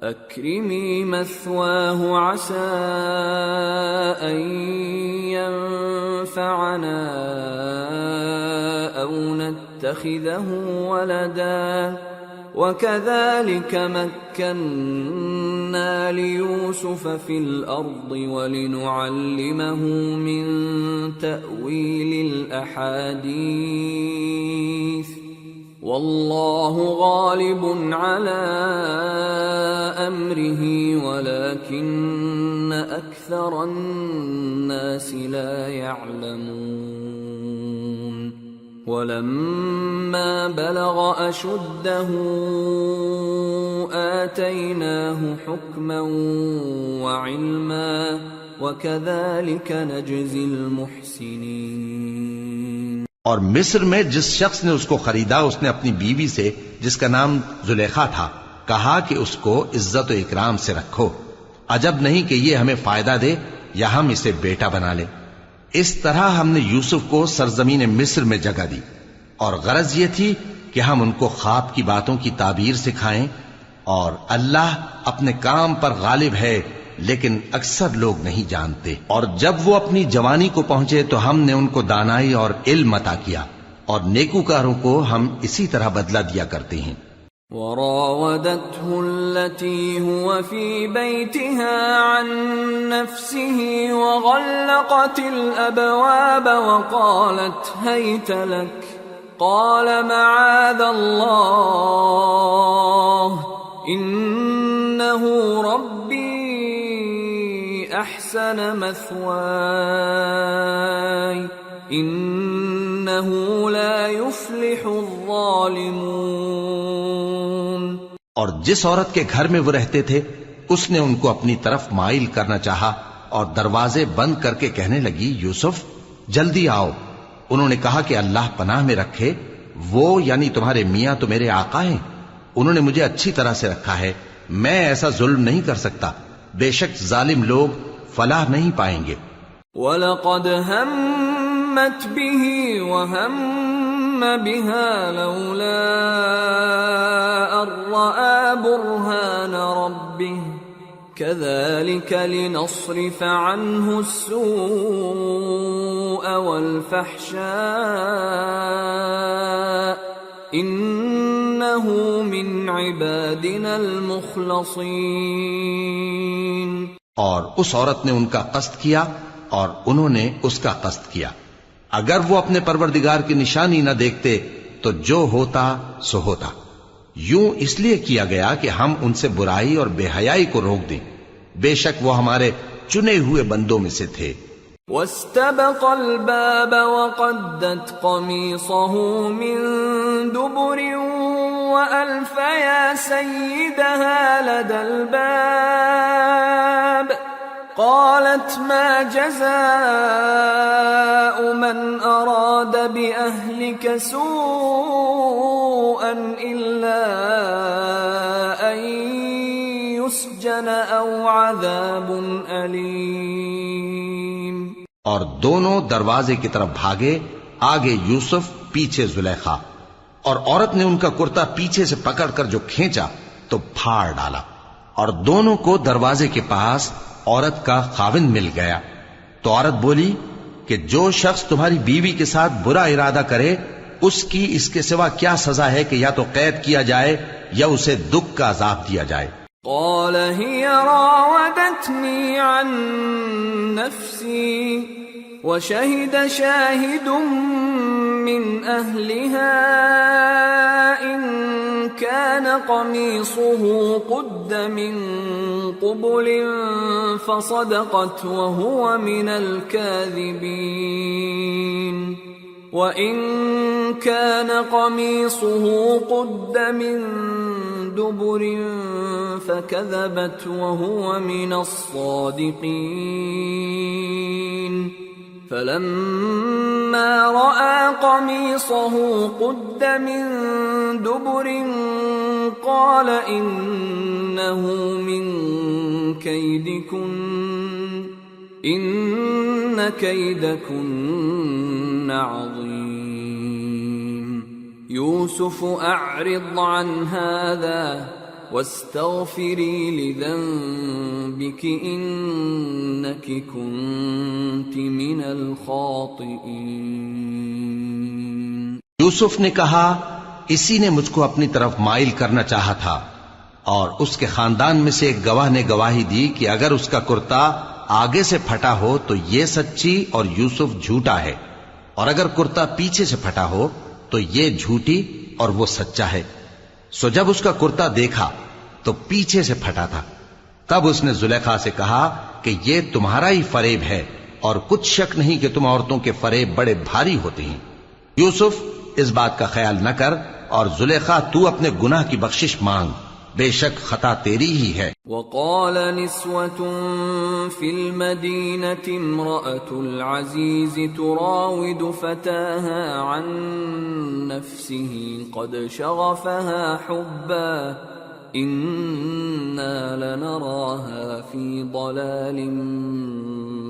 أكرمي مثواه عسى أن ينفعنا أو نتخذه ولدا وكذلك مكنا ليوسف في الأرض ولنعلمه من تأويل الأحاديث والله غالب على أمره ولكن أكثر الناس لا يعلمون ولما بلغ أشده آتيناه حكما وعلما وكذلك نجزي المحسنين۔ اور مصر میں جس شخص نے اس کو خریدا، اس نے اپنی بیوی سے جس کا نام زلیخا تھا کہا کہ اس کو عزت و اکرام سے رکھو، عجب نہیں کہ یہ ہمیں فائدہ دے یا ہم اسے بیٹا بنا لیں۔ اس طرح ہم نے یوسف کو سرزمین مصر میں جگہ دی، اور غرض یہ تھی کہ ہم ان کو خواب کی باتوں کی تعبیر سکھائیں، اور اللہ اپنے کام پر غالب ہے لیکن اکثر لوگ نہیں جانتے۔ اور جب وہ اپنی جوانی کو پہنچے تو ہم نے ان کو دانائی اور علم عطا کیا، اور نیکوکاروں کو ہم اسی طرح بدلہ دیا کرتے ہیں۔ وراودته التي هو في بيتها عن نفسه وغلقت الأبواب وقالت هيت لك قال معاذ الله إنه ربي أحسن مثواي إنه لا يفلح الظالمون۔ اور جس عورت کے گھر میں وہ رہتے تھے اس نے ان کو اپنی طرف مائل کرنا چاہا اور دروازے بند کر کے کہنے لگی یوسف جلدی آؤ۔ انہوں نے کہا کہ اللہ پناہ میں رکھے، وہ یعنی تمہارے میاں تو میرے آقا ہیں، انہوں نے مجھے اچھی طرح سے رکھا ہے، میں ایسا ظلم نہیں کر سکتا، بے شک ظالم لوگ فلاح نہیں پائیں گے۔ وَلَقَدْ هَمَّتْ بِهِ وَهَمَّ بِهَا لَوْلَا أَن رَّأَىٰ بُرْهَانَ رَبِّهِ كَذَٰلِكَ لِنَصْرِفَ عَنْهُ السُّوءَ وَالْفَحْشَاءَ إِنَّهُ مِنْ عِبَادِنَا الْمُخْلَصِينَ۔ اور اس عورت نے ان کا قصد کیا اور انہوں نے اس کا قصد کیا، اگر وہ اپنے پروردگار کی نشانی نہ دیکھتے تو جو ہوتا سو ہوتا۔ یوں اس لیے کیا گیا کہ ہم ان سے برائی اور بے حیائی کو روک دیں، بے شک وہ ہمارے چنے ہوئے بندوں میں سے تھے۔ وَاسْتَبَقَ الْبَابَ وَقَدَّتْ قَمِيصَهُ مِن دُبُرٍ وَأَلْفَ يَا سَيِّدَهَا لَدَى الْبَابِ قَالَتْ مَا جَزَاءُ مَنْ أَرَادَ بِأَهْلِكَ سُوءًا إِلَّا أَنْ يُسْجَنَ أَوْ عَذَابٌ أَلِيمٌ۔ اور دونوں دروازے کی طرف بھاگے، آگے یوسف پیچھے زلیخا، اور عورت نے ان کا کرتا پیچھے سے پکڑ کر جو کھینچا تو پھاڑ ڈالا، اور دونوں کو دروازے کے پاس عورت کا خاوند مل گیا۔ تو عورت بولی کہ جو شخص تمہاری بیوی کے ساتھ برا ارادہ کرے اس کی اس کے سوا کیا سزا ہے کہ یا تو قید کیا جائے یا اسے دکھ کا عذاب دیا جائے۔ قال هي راودتني عن نفسي وشهد شاهد من أهلها إن كان قميصه قد من قبل فصدقت وهو من الكاذبين وَإِن كَانَ قَمِيصُهُ قُدَّ مِن دُبُرٍ فَكَذَبَتْ وَهُوَ مِنَ الصَّادِقِينَ فلما رأى قميصه قد من دبر قال إنه من كيدكن إن كيدكن عظيم يوسف أعرض عن هذا واستغفري لذنبك إنك كنت من الخاطئين. یوسف نے کہا اسی نے مجھ کو اپنی طرف مائل کرنا چاہا تھا، اور اس کے خاندان میں سے ایک گواہ نے گواہی دی کہ اگر اس کا کرتا آگے سے پھٹا ہو تو یہ سچی اور یوسف جھوٹا ہے، اور اگر کرتا پیچھے سے پھٹا ہو تو یہ جھوٹی اور وہ سچا ہے. سو جب اس کا کرتا دیکھا تو پیچھے سے پھٹا تھا. تب اس نے زلیخا سے کہا کہ یہ تمہارا ہی فریب ہے، اور کچھ شک نہیں کہ تم عورتوں کے فریب بڑے بھاری ہوتے ہیں. یوسف اس بات کا خیال نہ کر، اور زلیخا تو اپنے گناہ کی بخشش مانگ، بے شک خطا تیری ہی ہے. وقال نسوة في المدينة امرأة العزيز تراود فتاها عن نفسه قد شغفها حبا إنا لنراها في ضلال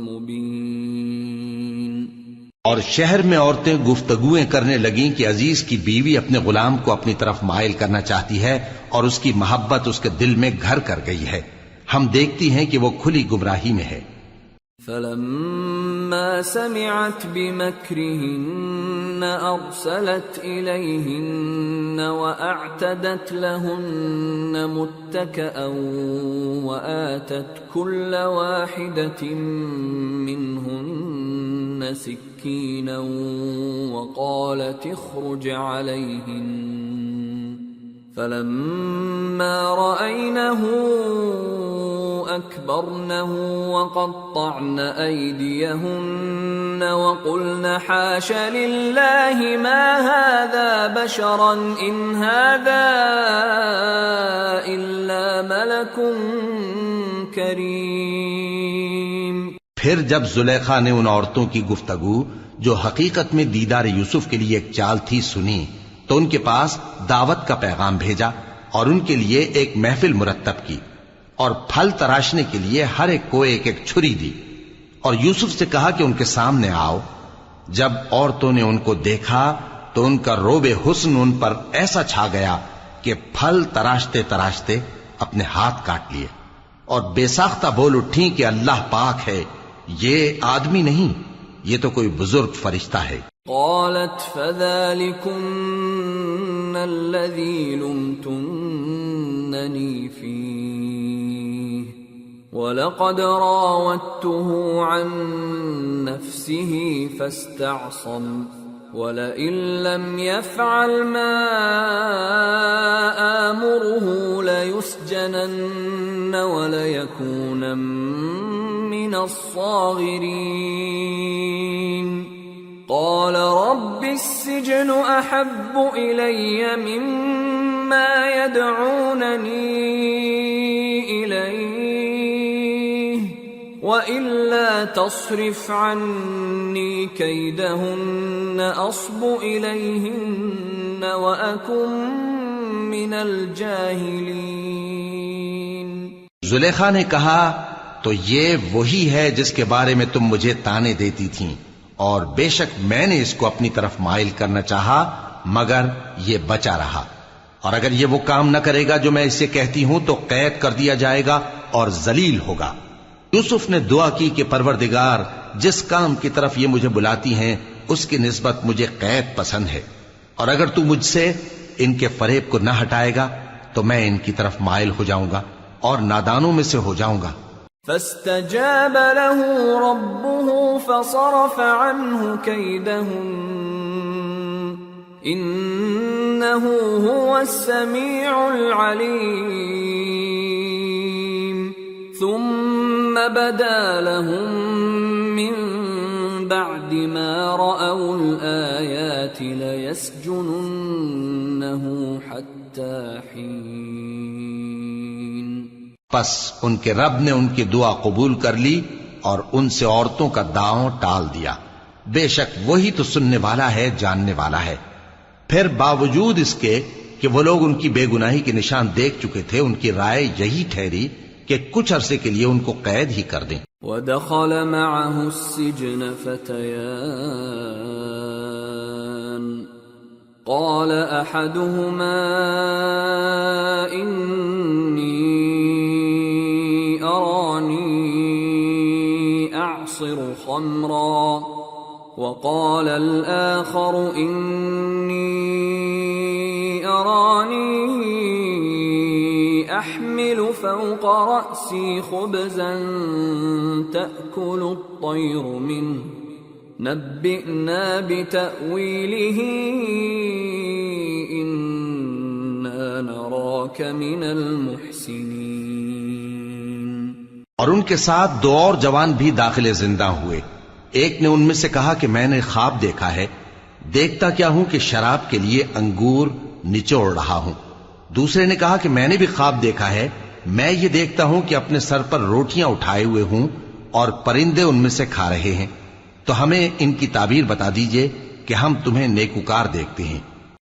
مبين. اور شہر میں عورتیں گفتگویں کرنے لگیں کہ عزیز کی بیوی اپنے غلام کو اپنی طرف مائل کرنا چاہتی ہے اور اس کی محبت اس کے دل میں گھر کر گئی ہے، ہم دیکھتی ہیں کہ وہ کھلی گمراہی میں ہے. فلما سمعت بمكرهن أرسلت إليهن وأعتدت لهن متكئا وآتت كل واحدة منهن سكينا وقالت اخرج عليهن. فلما رأينه أكبرنه وقطعن أيديهن وقلن حاش لله ما هذا بشرا إن هذا إلا ملك كريم. پھر جب زلیخا نے ان عورتوں کی گفتگو جو حقیقت میں دیدار یوسف کے لیے ایک چال تھی سنی تو ان کے پاس دعوت کا پیغام بھیجا اور ان کے لیے ایک محفل مرتب کی اور پھل تراشنے کے لیے ہر ایک کو ایک ایک چھری دی اور یوسف سے کہا کہ ان کے سامنے آؤ. جب عورتوں نے ان کو دیکھا تو ان کا روب حسن ان پر ایسا چھا گیا کہ پھل تراشتے تراشتے اپنے ہاتھ کاٹ لیے اور بے ساختہ بول اٹھیں کہ اللہ پاک ہے، یہ آدمی نہیں، یہ تو کوئی بزرگ فرشتہ ہے. قالت فذلكن الذي لمتنني فيه ولقد راودته عن نفسه فاستعصم ولئن لم يفعل ما آمره ليسجنن وليكون من الصاغرين. قال رب السجن أحب إلي مما يدعونني إليه وإلا تصرف عني كيدهن أصب إليهن وأكن من الجاهلين. زلیخا نے کہا تو یہ وہی ہے جس کے بارے میں تم مجھے تانے دیتی تھیں، اور بے شک میں نے اس کو اپنی طرف مائل کرنا چاہا مگر یہ بچا رہا، اور اگر یہ وہ کام نہ کرے گا جو میں اسے کہتی ہوں تو قید کر دیا جائے گا اور ذلیل ہوگا. یوسف نے دعا کی کہ پروردگار جس کام کی طرف یہ مجھے بلاتی ہیں اس کی نسبت مجھے قید پسند ہے، اور اگر تو مجھ سے ان کے فریب کو نہ ہٹائے گا تو میں ان کی طرف مائل ہو جاؤں گا اور نادانوں میں سے ہو جاؤں گا. فاستجاب له ربه فصرف عنه كيدهن إنه هو السميع العليم. ثم بدا لهم من بعد ما رأوا الآيات ليسجننه حتى حين. پس ان کے رب نے ان کی دعا قبول کر لی اور ان سے عورتوں کا داؤں ٹال دیا. بے شک وہی تو سننے والا ہے، جاننے والا ہے۔ پھر باوجود اس کے کہ وہ لوگ ان کی بے گناہی کے نشان دیکھ چکے تھے، ان کی رائے یہی ٹھہری کہ کچھ عرصے کے لیے ان کو قید ہی کر دیں۔ وَدَخَلَ مَعَهُ السِّجْنَ فَتَيَانِ قَالَ أَحَدُهُمَا إِنِّي أَرَانِي أَعْصِرُ خَمْرًا وَقَالَ الْآخَرُ إِنِّي أَرَانِي أَحْمِلُ فَوْقَ رَأْسِي خُبْزًا تَأْكُلُ الطَّيْرُ مِنْهُ نَبِّئْنَا بِتَأْوِيلِهِ إِنَّا نَرَاكَ مِنَ الْمُحْسِنِينَ۔ اور ان کے ساتھ دو اور جوان بھی داخل زندہ ہوئے۔ ایک نے ان میں سے کہا کہ میں نے خواب دیکھا ہے، دیکھتا کیا ہوں کہ شراب کے لیے انگور نچوڑ رہا ہوں۔ دوسرے نے کہا کہ میں نے بھی خواب دیکھا ہے، میں یہ دیکھتا ہوں کہ اپنے سر پر روٹیاں اٹھائے ہوئے ہوں اور پرندے ان میں سے کھا رہے ہیں، تو ہمیں ان کی تعبیر بتا دیجئے کہ ہم تمہیں نیکوکار دیکھتے ہیں۔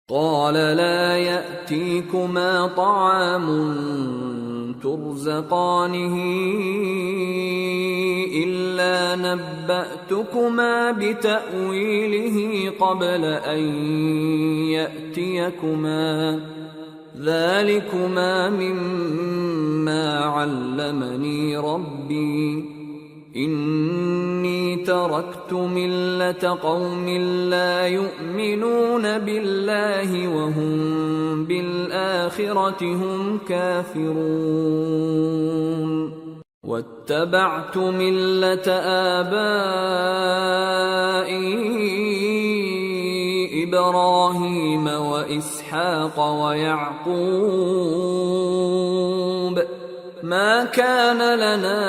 قال لا يأتيكما طعام ترزقانه إلا نبأتكما بتأويله قبل أن يأتيكما ذلكما مما علمني ربي إني تركت ملة قوم لا يؤمنون بالله وهم بالآخرة هم كافرون واتبعت ملة آبائي إبراهيم وإسحاق ويعقوب ما كان لنا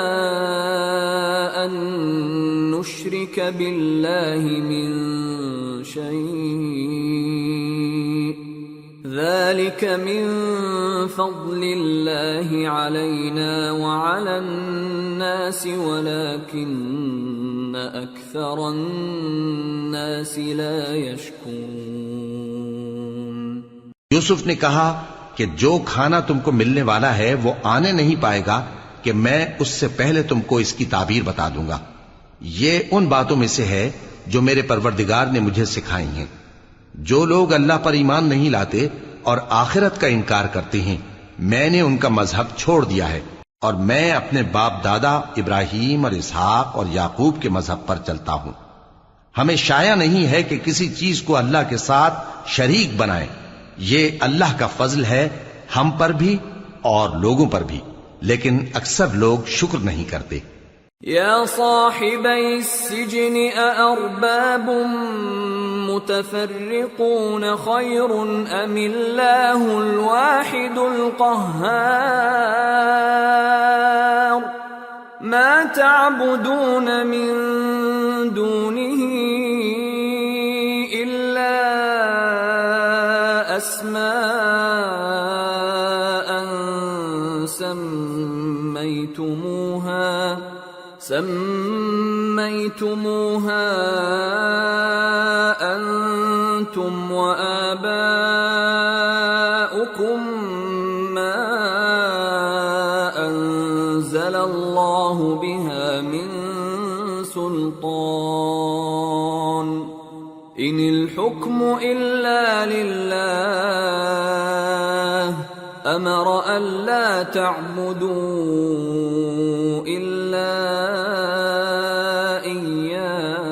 أن نشرك بالله من شيء ذلك من فضل الله علينا وعلى الناس ولكن أكثر الناس لا يشكرون۔ یوسف نے کہا کہ جو کھانا تم کو ملنے والا ہے وہ آنے نہیں پائے گا کہ میں اس سے پہلے تم کو اس کی تعبیر بتا دوں گا۔ یہ ان باتوں میں سے ہے جو میرے پروردگار نے مجھے سکھائی ہیں۔ جو لوگ اللہ پر ایمان نہیں لاتے اور آخرت کا انکار کرتے ہیں، میں نے ان کا مذہب چھوڑ دیا ہے اور میں اپنے باپ دادا ابراہیم اور اسحاق اور یعقوب کے مذہب پر چلتا ہوں۔ ہمیں شایع نہیں ہے کہ کسی چیز کو اللہ کے ساتھ شریک بنائیں، یہ اللہ کا فضل ہے ہم پر بھی اور لوگوں پر بھی، لیکن اکثر لوگ شکر نہیں کرتے۔ یا صاحبی السجن أأرباب متفرقون خیر ام اللہ الواحد القہار ما تعبدون من دونه إلا أسماء سميتموها أنتم وآباؤكم ما أنزل الله بها من سلطان إن الحكم إلا لله أمر ألا تعبدوا إلا إياه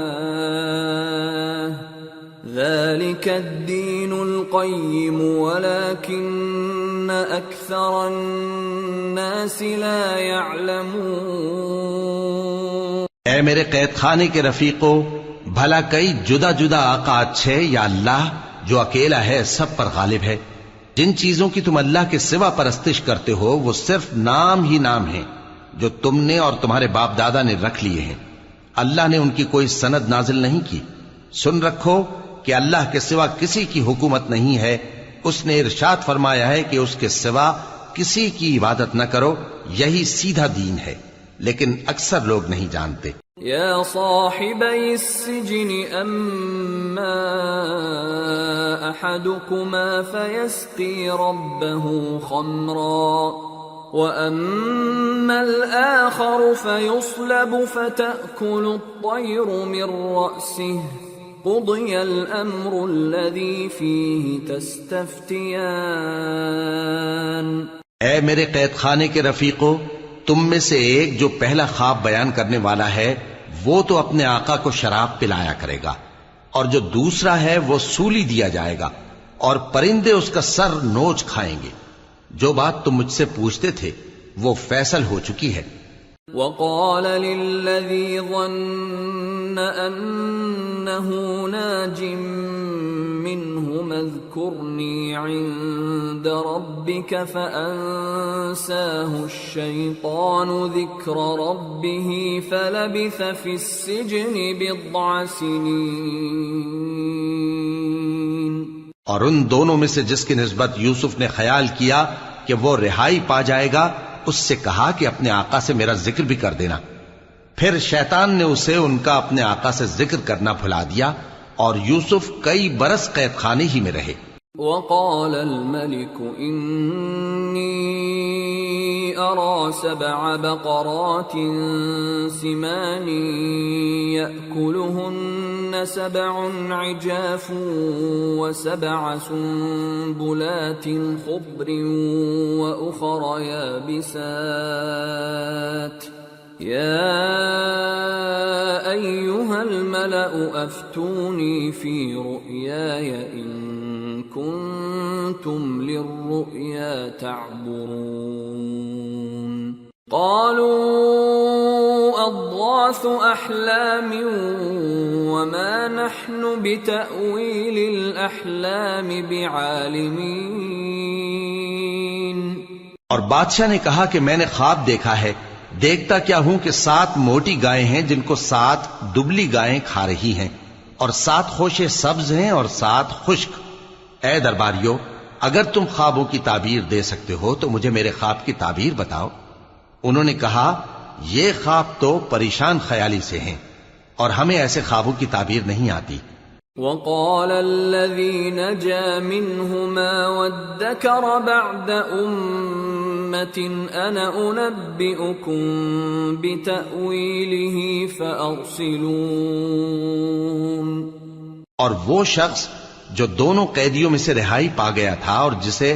ذلك الدين القيم ولكن أكثر الناس لا يعلمون۔ اے میرے قید خانے کے رفیقو، بھلا کئی جدا جدا آقا اچھے یا اللہ جو اکیلا ہے سب پر غالب ہے؟ جن چیزوں کی تم اللہ کے سوا پرستش کرتے ہو وہ صرف نام ہی نام ہیں جو تم نے اور تمہارے باپ دادا نے رکھ لیے ہیں، اللہ نے ان کی کوئی سند نازل نہیں کی۔ سن رکھو کہ اللہ کے سوا کسی کی حکومت نہیں ہے، اس نے ارشاد فرمایا ہے کہ اس کے سوا کسی کی عبادت نہ کرو، یہی سیدھا دین ہے، لیکن اکثر لوگ نہیں جانتے۔ يا صاحبي السجن أما أحدكما فيسقي ربه خمرا وأما الآخر فيصلب فتأكل الطير من رأسه قضي الأمر الذي فيه تستفتيان۔ اے میرے قید خانے کے رفیقو، تم میں سے ایک جو پہلا خواب بیان کرنے والا ہے وہ تو اپنے آقا کو شراب پلایا کرے گا، اور جو دوسرا ہے وہ سولی دیا جائے گا، اور پرندے اس کا سر نوچ کھائیں گے۔ جو بات تم مجھ سے پوچھتے تھے وہ فیصل ہو چکی ہے۔ وقال للذي ظن أنه ناج منهما اذكرني عند ربك فأنساه الشيطان ذكر ربه فلبث في السجن بضع سنين۔ اور ان دونوں میں سے جس کی نسبت یوسف نے خیال کیا کہ وہ رہائی پا جائے گا، اس سے کہا کہ اپنے آقا سے میرا ذکر بھی کر دینا۔ پھر شیطان نے اسے ان کا اپنے آقا سے ذکر کرنا بھلا دیا، اور یوسف کئی برس قید خانے ہی میں رہے۔ وقال الملك إني أرى 7 بقرات سمان يأكلهن 7 عجاف و7 سنبلات خضر وأخر يابسات يا أيها الملأ أفتوني في رؤياي إن كنتم للرؤيا تعبرون۔ قالوا أضغاث أحلام وما نحن بتأويل الأحلام بعالمين۔ اور بادشاہ نے کہا کہ میں نے خواب دیکھا ہے، دیکھتا کیا ہوں کہ 7 موٹی گائیں ہیں جن کو 7 دبلی گائیں کھا رہی ہیں، اور 7 خوشے سبز ہیں اور 7 خشک۔ اے درباریو، اگر تم خوابوں کی تعبیر دے سکتے ہو تو مجھے میرے خواب کی تعبیر بتاؤ۔ انہوں نے کہا یہ خواب تو پریشان خیالی سے ہیں، اور ہمیں ایسے خوابوں کی تعبیر نہیں آتی۔ وقال الذي نجا منهما وادكر بعد أمة أنا أنبئكم بتأويله فأرسلون۔ اور وہ شخص جو دونوں قیدیوں میں سے رہائی پا گیا تھا اور جسے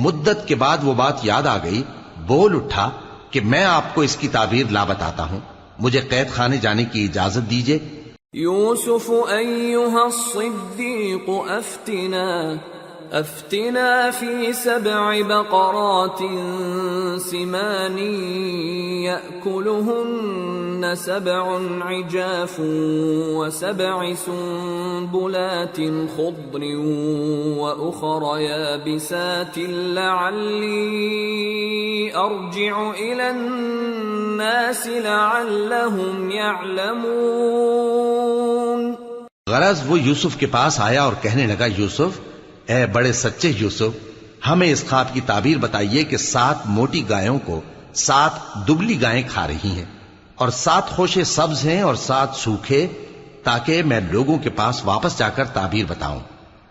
مدت کے بعد وہ بات یاد آ گئی، بول اٹھا کہ میں آپ کو اس کی تعبیر لا بتاتا ہوں، مجھے قید خانے جانے کی اجازت دیجیے۔ يوسف أيها الصديق أفتنا في 7 بقرات سمان يأكلهن 7 عجاف و7 سنبلات خضر وأخر يابسات لعلي أرجع إلى الناس لعلهم يعلمون۔ غرض وہ یوسف کے پاس آیا اور کہنے لگا، یوسف، اے بڑے سچے یوسف، ہمیں اس خواب کی تعبیر بتائیے کہ 7 موٹی گایوں کو 7 دبلی گائیں کھا رہی ہیں، اور 7 خوشے سبز ہیں اور 7 سوکھے، تاکہ میں لوگوں کے پاس واپس جا کر تعبیر بتاؤں۔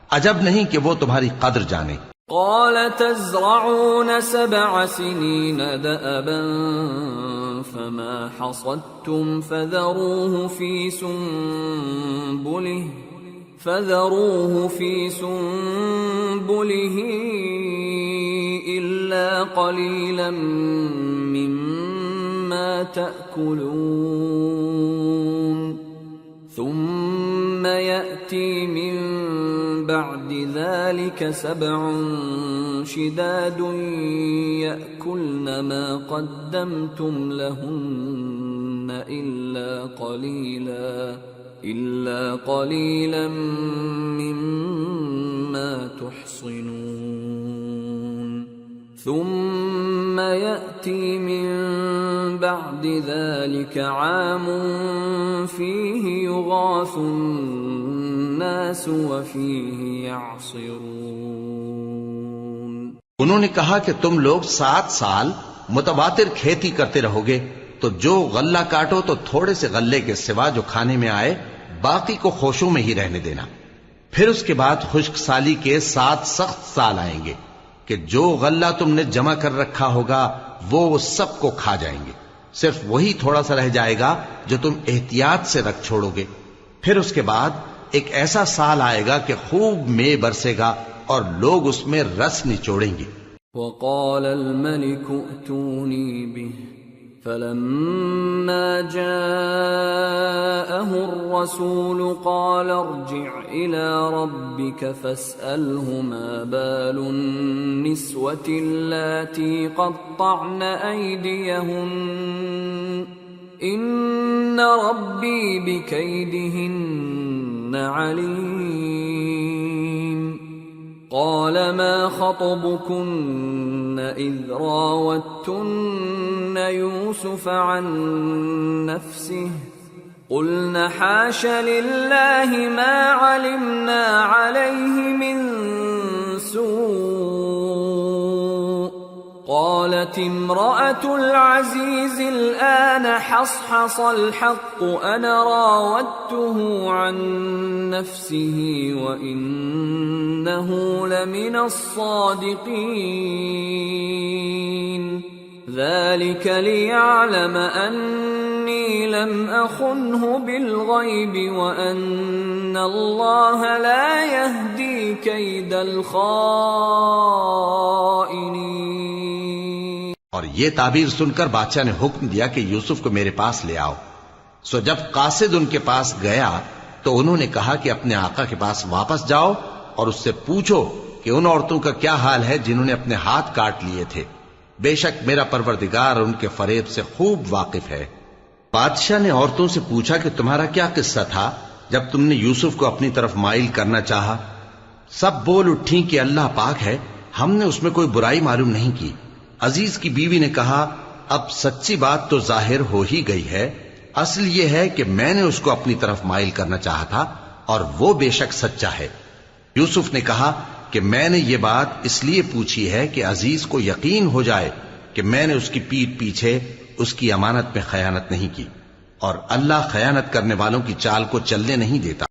عجب نہیں کہ وہ تمہاری قدر جانے۔ قال تزرعون 7 سنين دأبا فما حصدتم فذروه في سنبله إلا قليلا مما تأكلون ثم يأتي من بعد ذلك 7 شداد يأكلن ما قدمتم لهن إلا قليلا مما تحصنون ثم يأتي من بعد ذلك عام فيه يغاث الناس وفيه يعصرون۔ انہوں نے کہا کہ تم لوگ 7 سال متواتر کھیتی کرتے رہو گے، تو جو غلہ کاٹو تو تھوڑے سے غلے کے سوا جو کھانے میں آئے باقی کو خوشوں میں ہی رہنے دینا. پھر اس کے بعد خشک سالی کے 7 سخت سال آئیں گے کہ جو غلہ تم نے جمع کر رکھا ہوگا وہ سب کو کھا جائیں گے. صرف وہی تھوڑا سا رہ جائے گا جو تم احتیاط سے رکھ چھوڑو گے. پھر اس کے بعد ایک ایسا سال آئے گا کہ خوب مے برسے گا اور لوگ اس میں رس نچوڑیں گے. وقال الملك ائتوني به فلما جاءه الرسول قال ارجع إلى ربك فاسأله ما بال النسوة اللاتي قطعن أيديهن إن ربي بكيدهن عليم. قال ما خطبكن إذ راوتن يوسف عن نفسه قلن حاش لله ما علمنا عليه من سوء. قالت امرأة العزيز الآن حصحص الحق أنا راودته عن نفسه وإنه لمن الصادقين. ذلك ليعلم أني لم أخنه بالغيب وأن الله لا يهدي كيد الخائنين. اور یہ تعبیر سن کر بادشاہ نے حکم دیا کہ یوسف کو میرے پاس لے آؤ. سو جب قاصد ان کے پاس گیا تو انہوں نے کہا کہ اپنے آقا کے پاس واپس جاؤ اور اس سے پوچھو کہ ان عورتوں کا کیا حال ہے جنہوں نے اپنے ہاتھ کاٹ لیے تھے. بے شک میرا پروردگار ان کے فریب سے خوب واقف ہے. بادشاہ نے عورتوں سے پوچھا کہ تمہارا کیا قصہ تھا جب تم نے یوسف کو اپنی طرف مائل کرنا چاہا؟ سب بول اٹھیں کہ اللہ پاک ہے، ہم نے اس میں کوئی برائی معلوم نہیں کی. عزیز کی بیوی نے کہا اب سچی بات تو ظاہر ہو ہی گئی ہے. اصل یہ ہے کہ میں نے اس کو اپنی طرف مائل کرنا چاہا تھا اور وہ بے شک سچا ہے. یوسف نے کہا کہ میں نے یہ بات اس لیے پوچھی ہے کہ عزیز کو یقین ہو جائے کہ میں نے اس کی پیٹھ پیچھے اس کی امانت میں خیانت نہیں کی، اور اللہ خیانت کرنے والوں کی چال کو چلنے نہیں دیتا.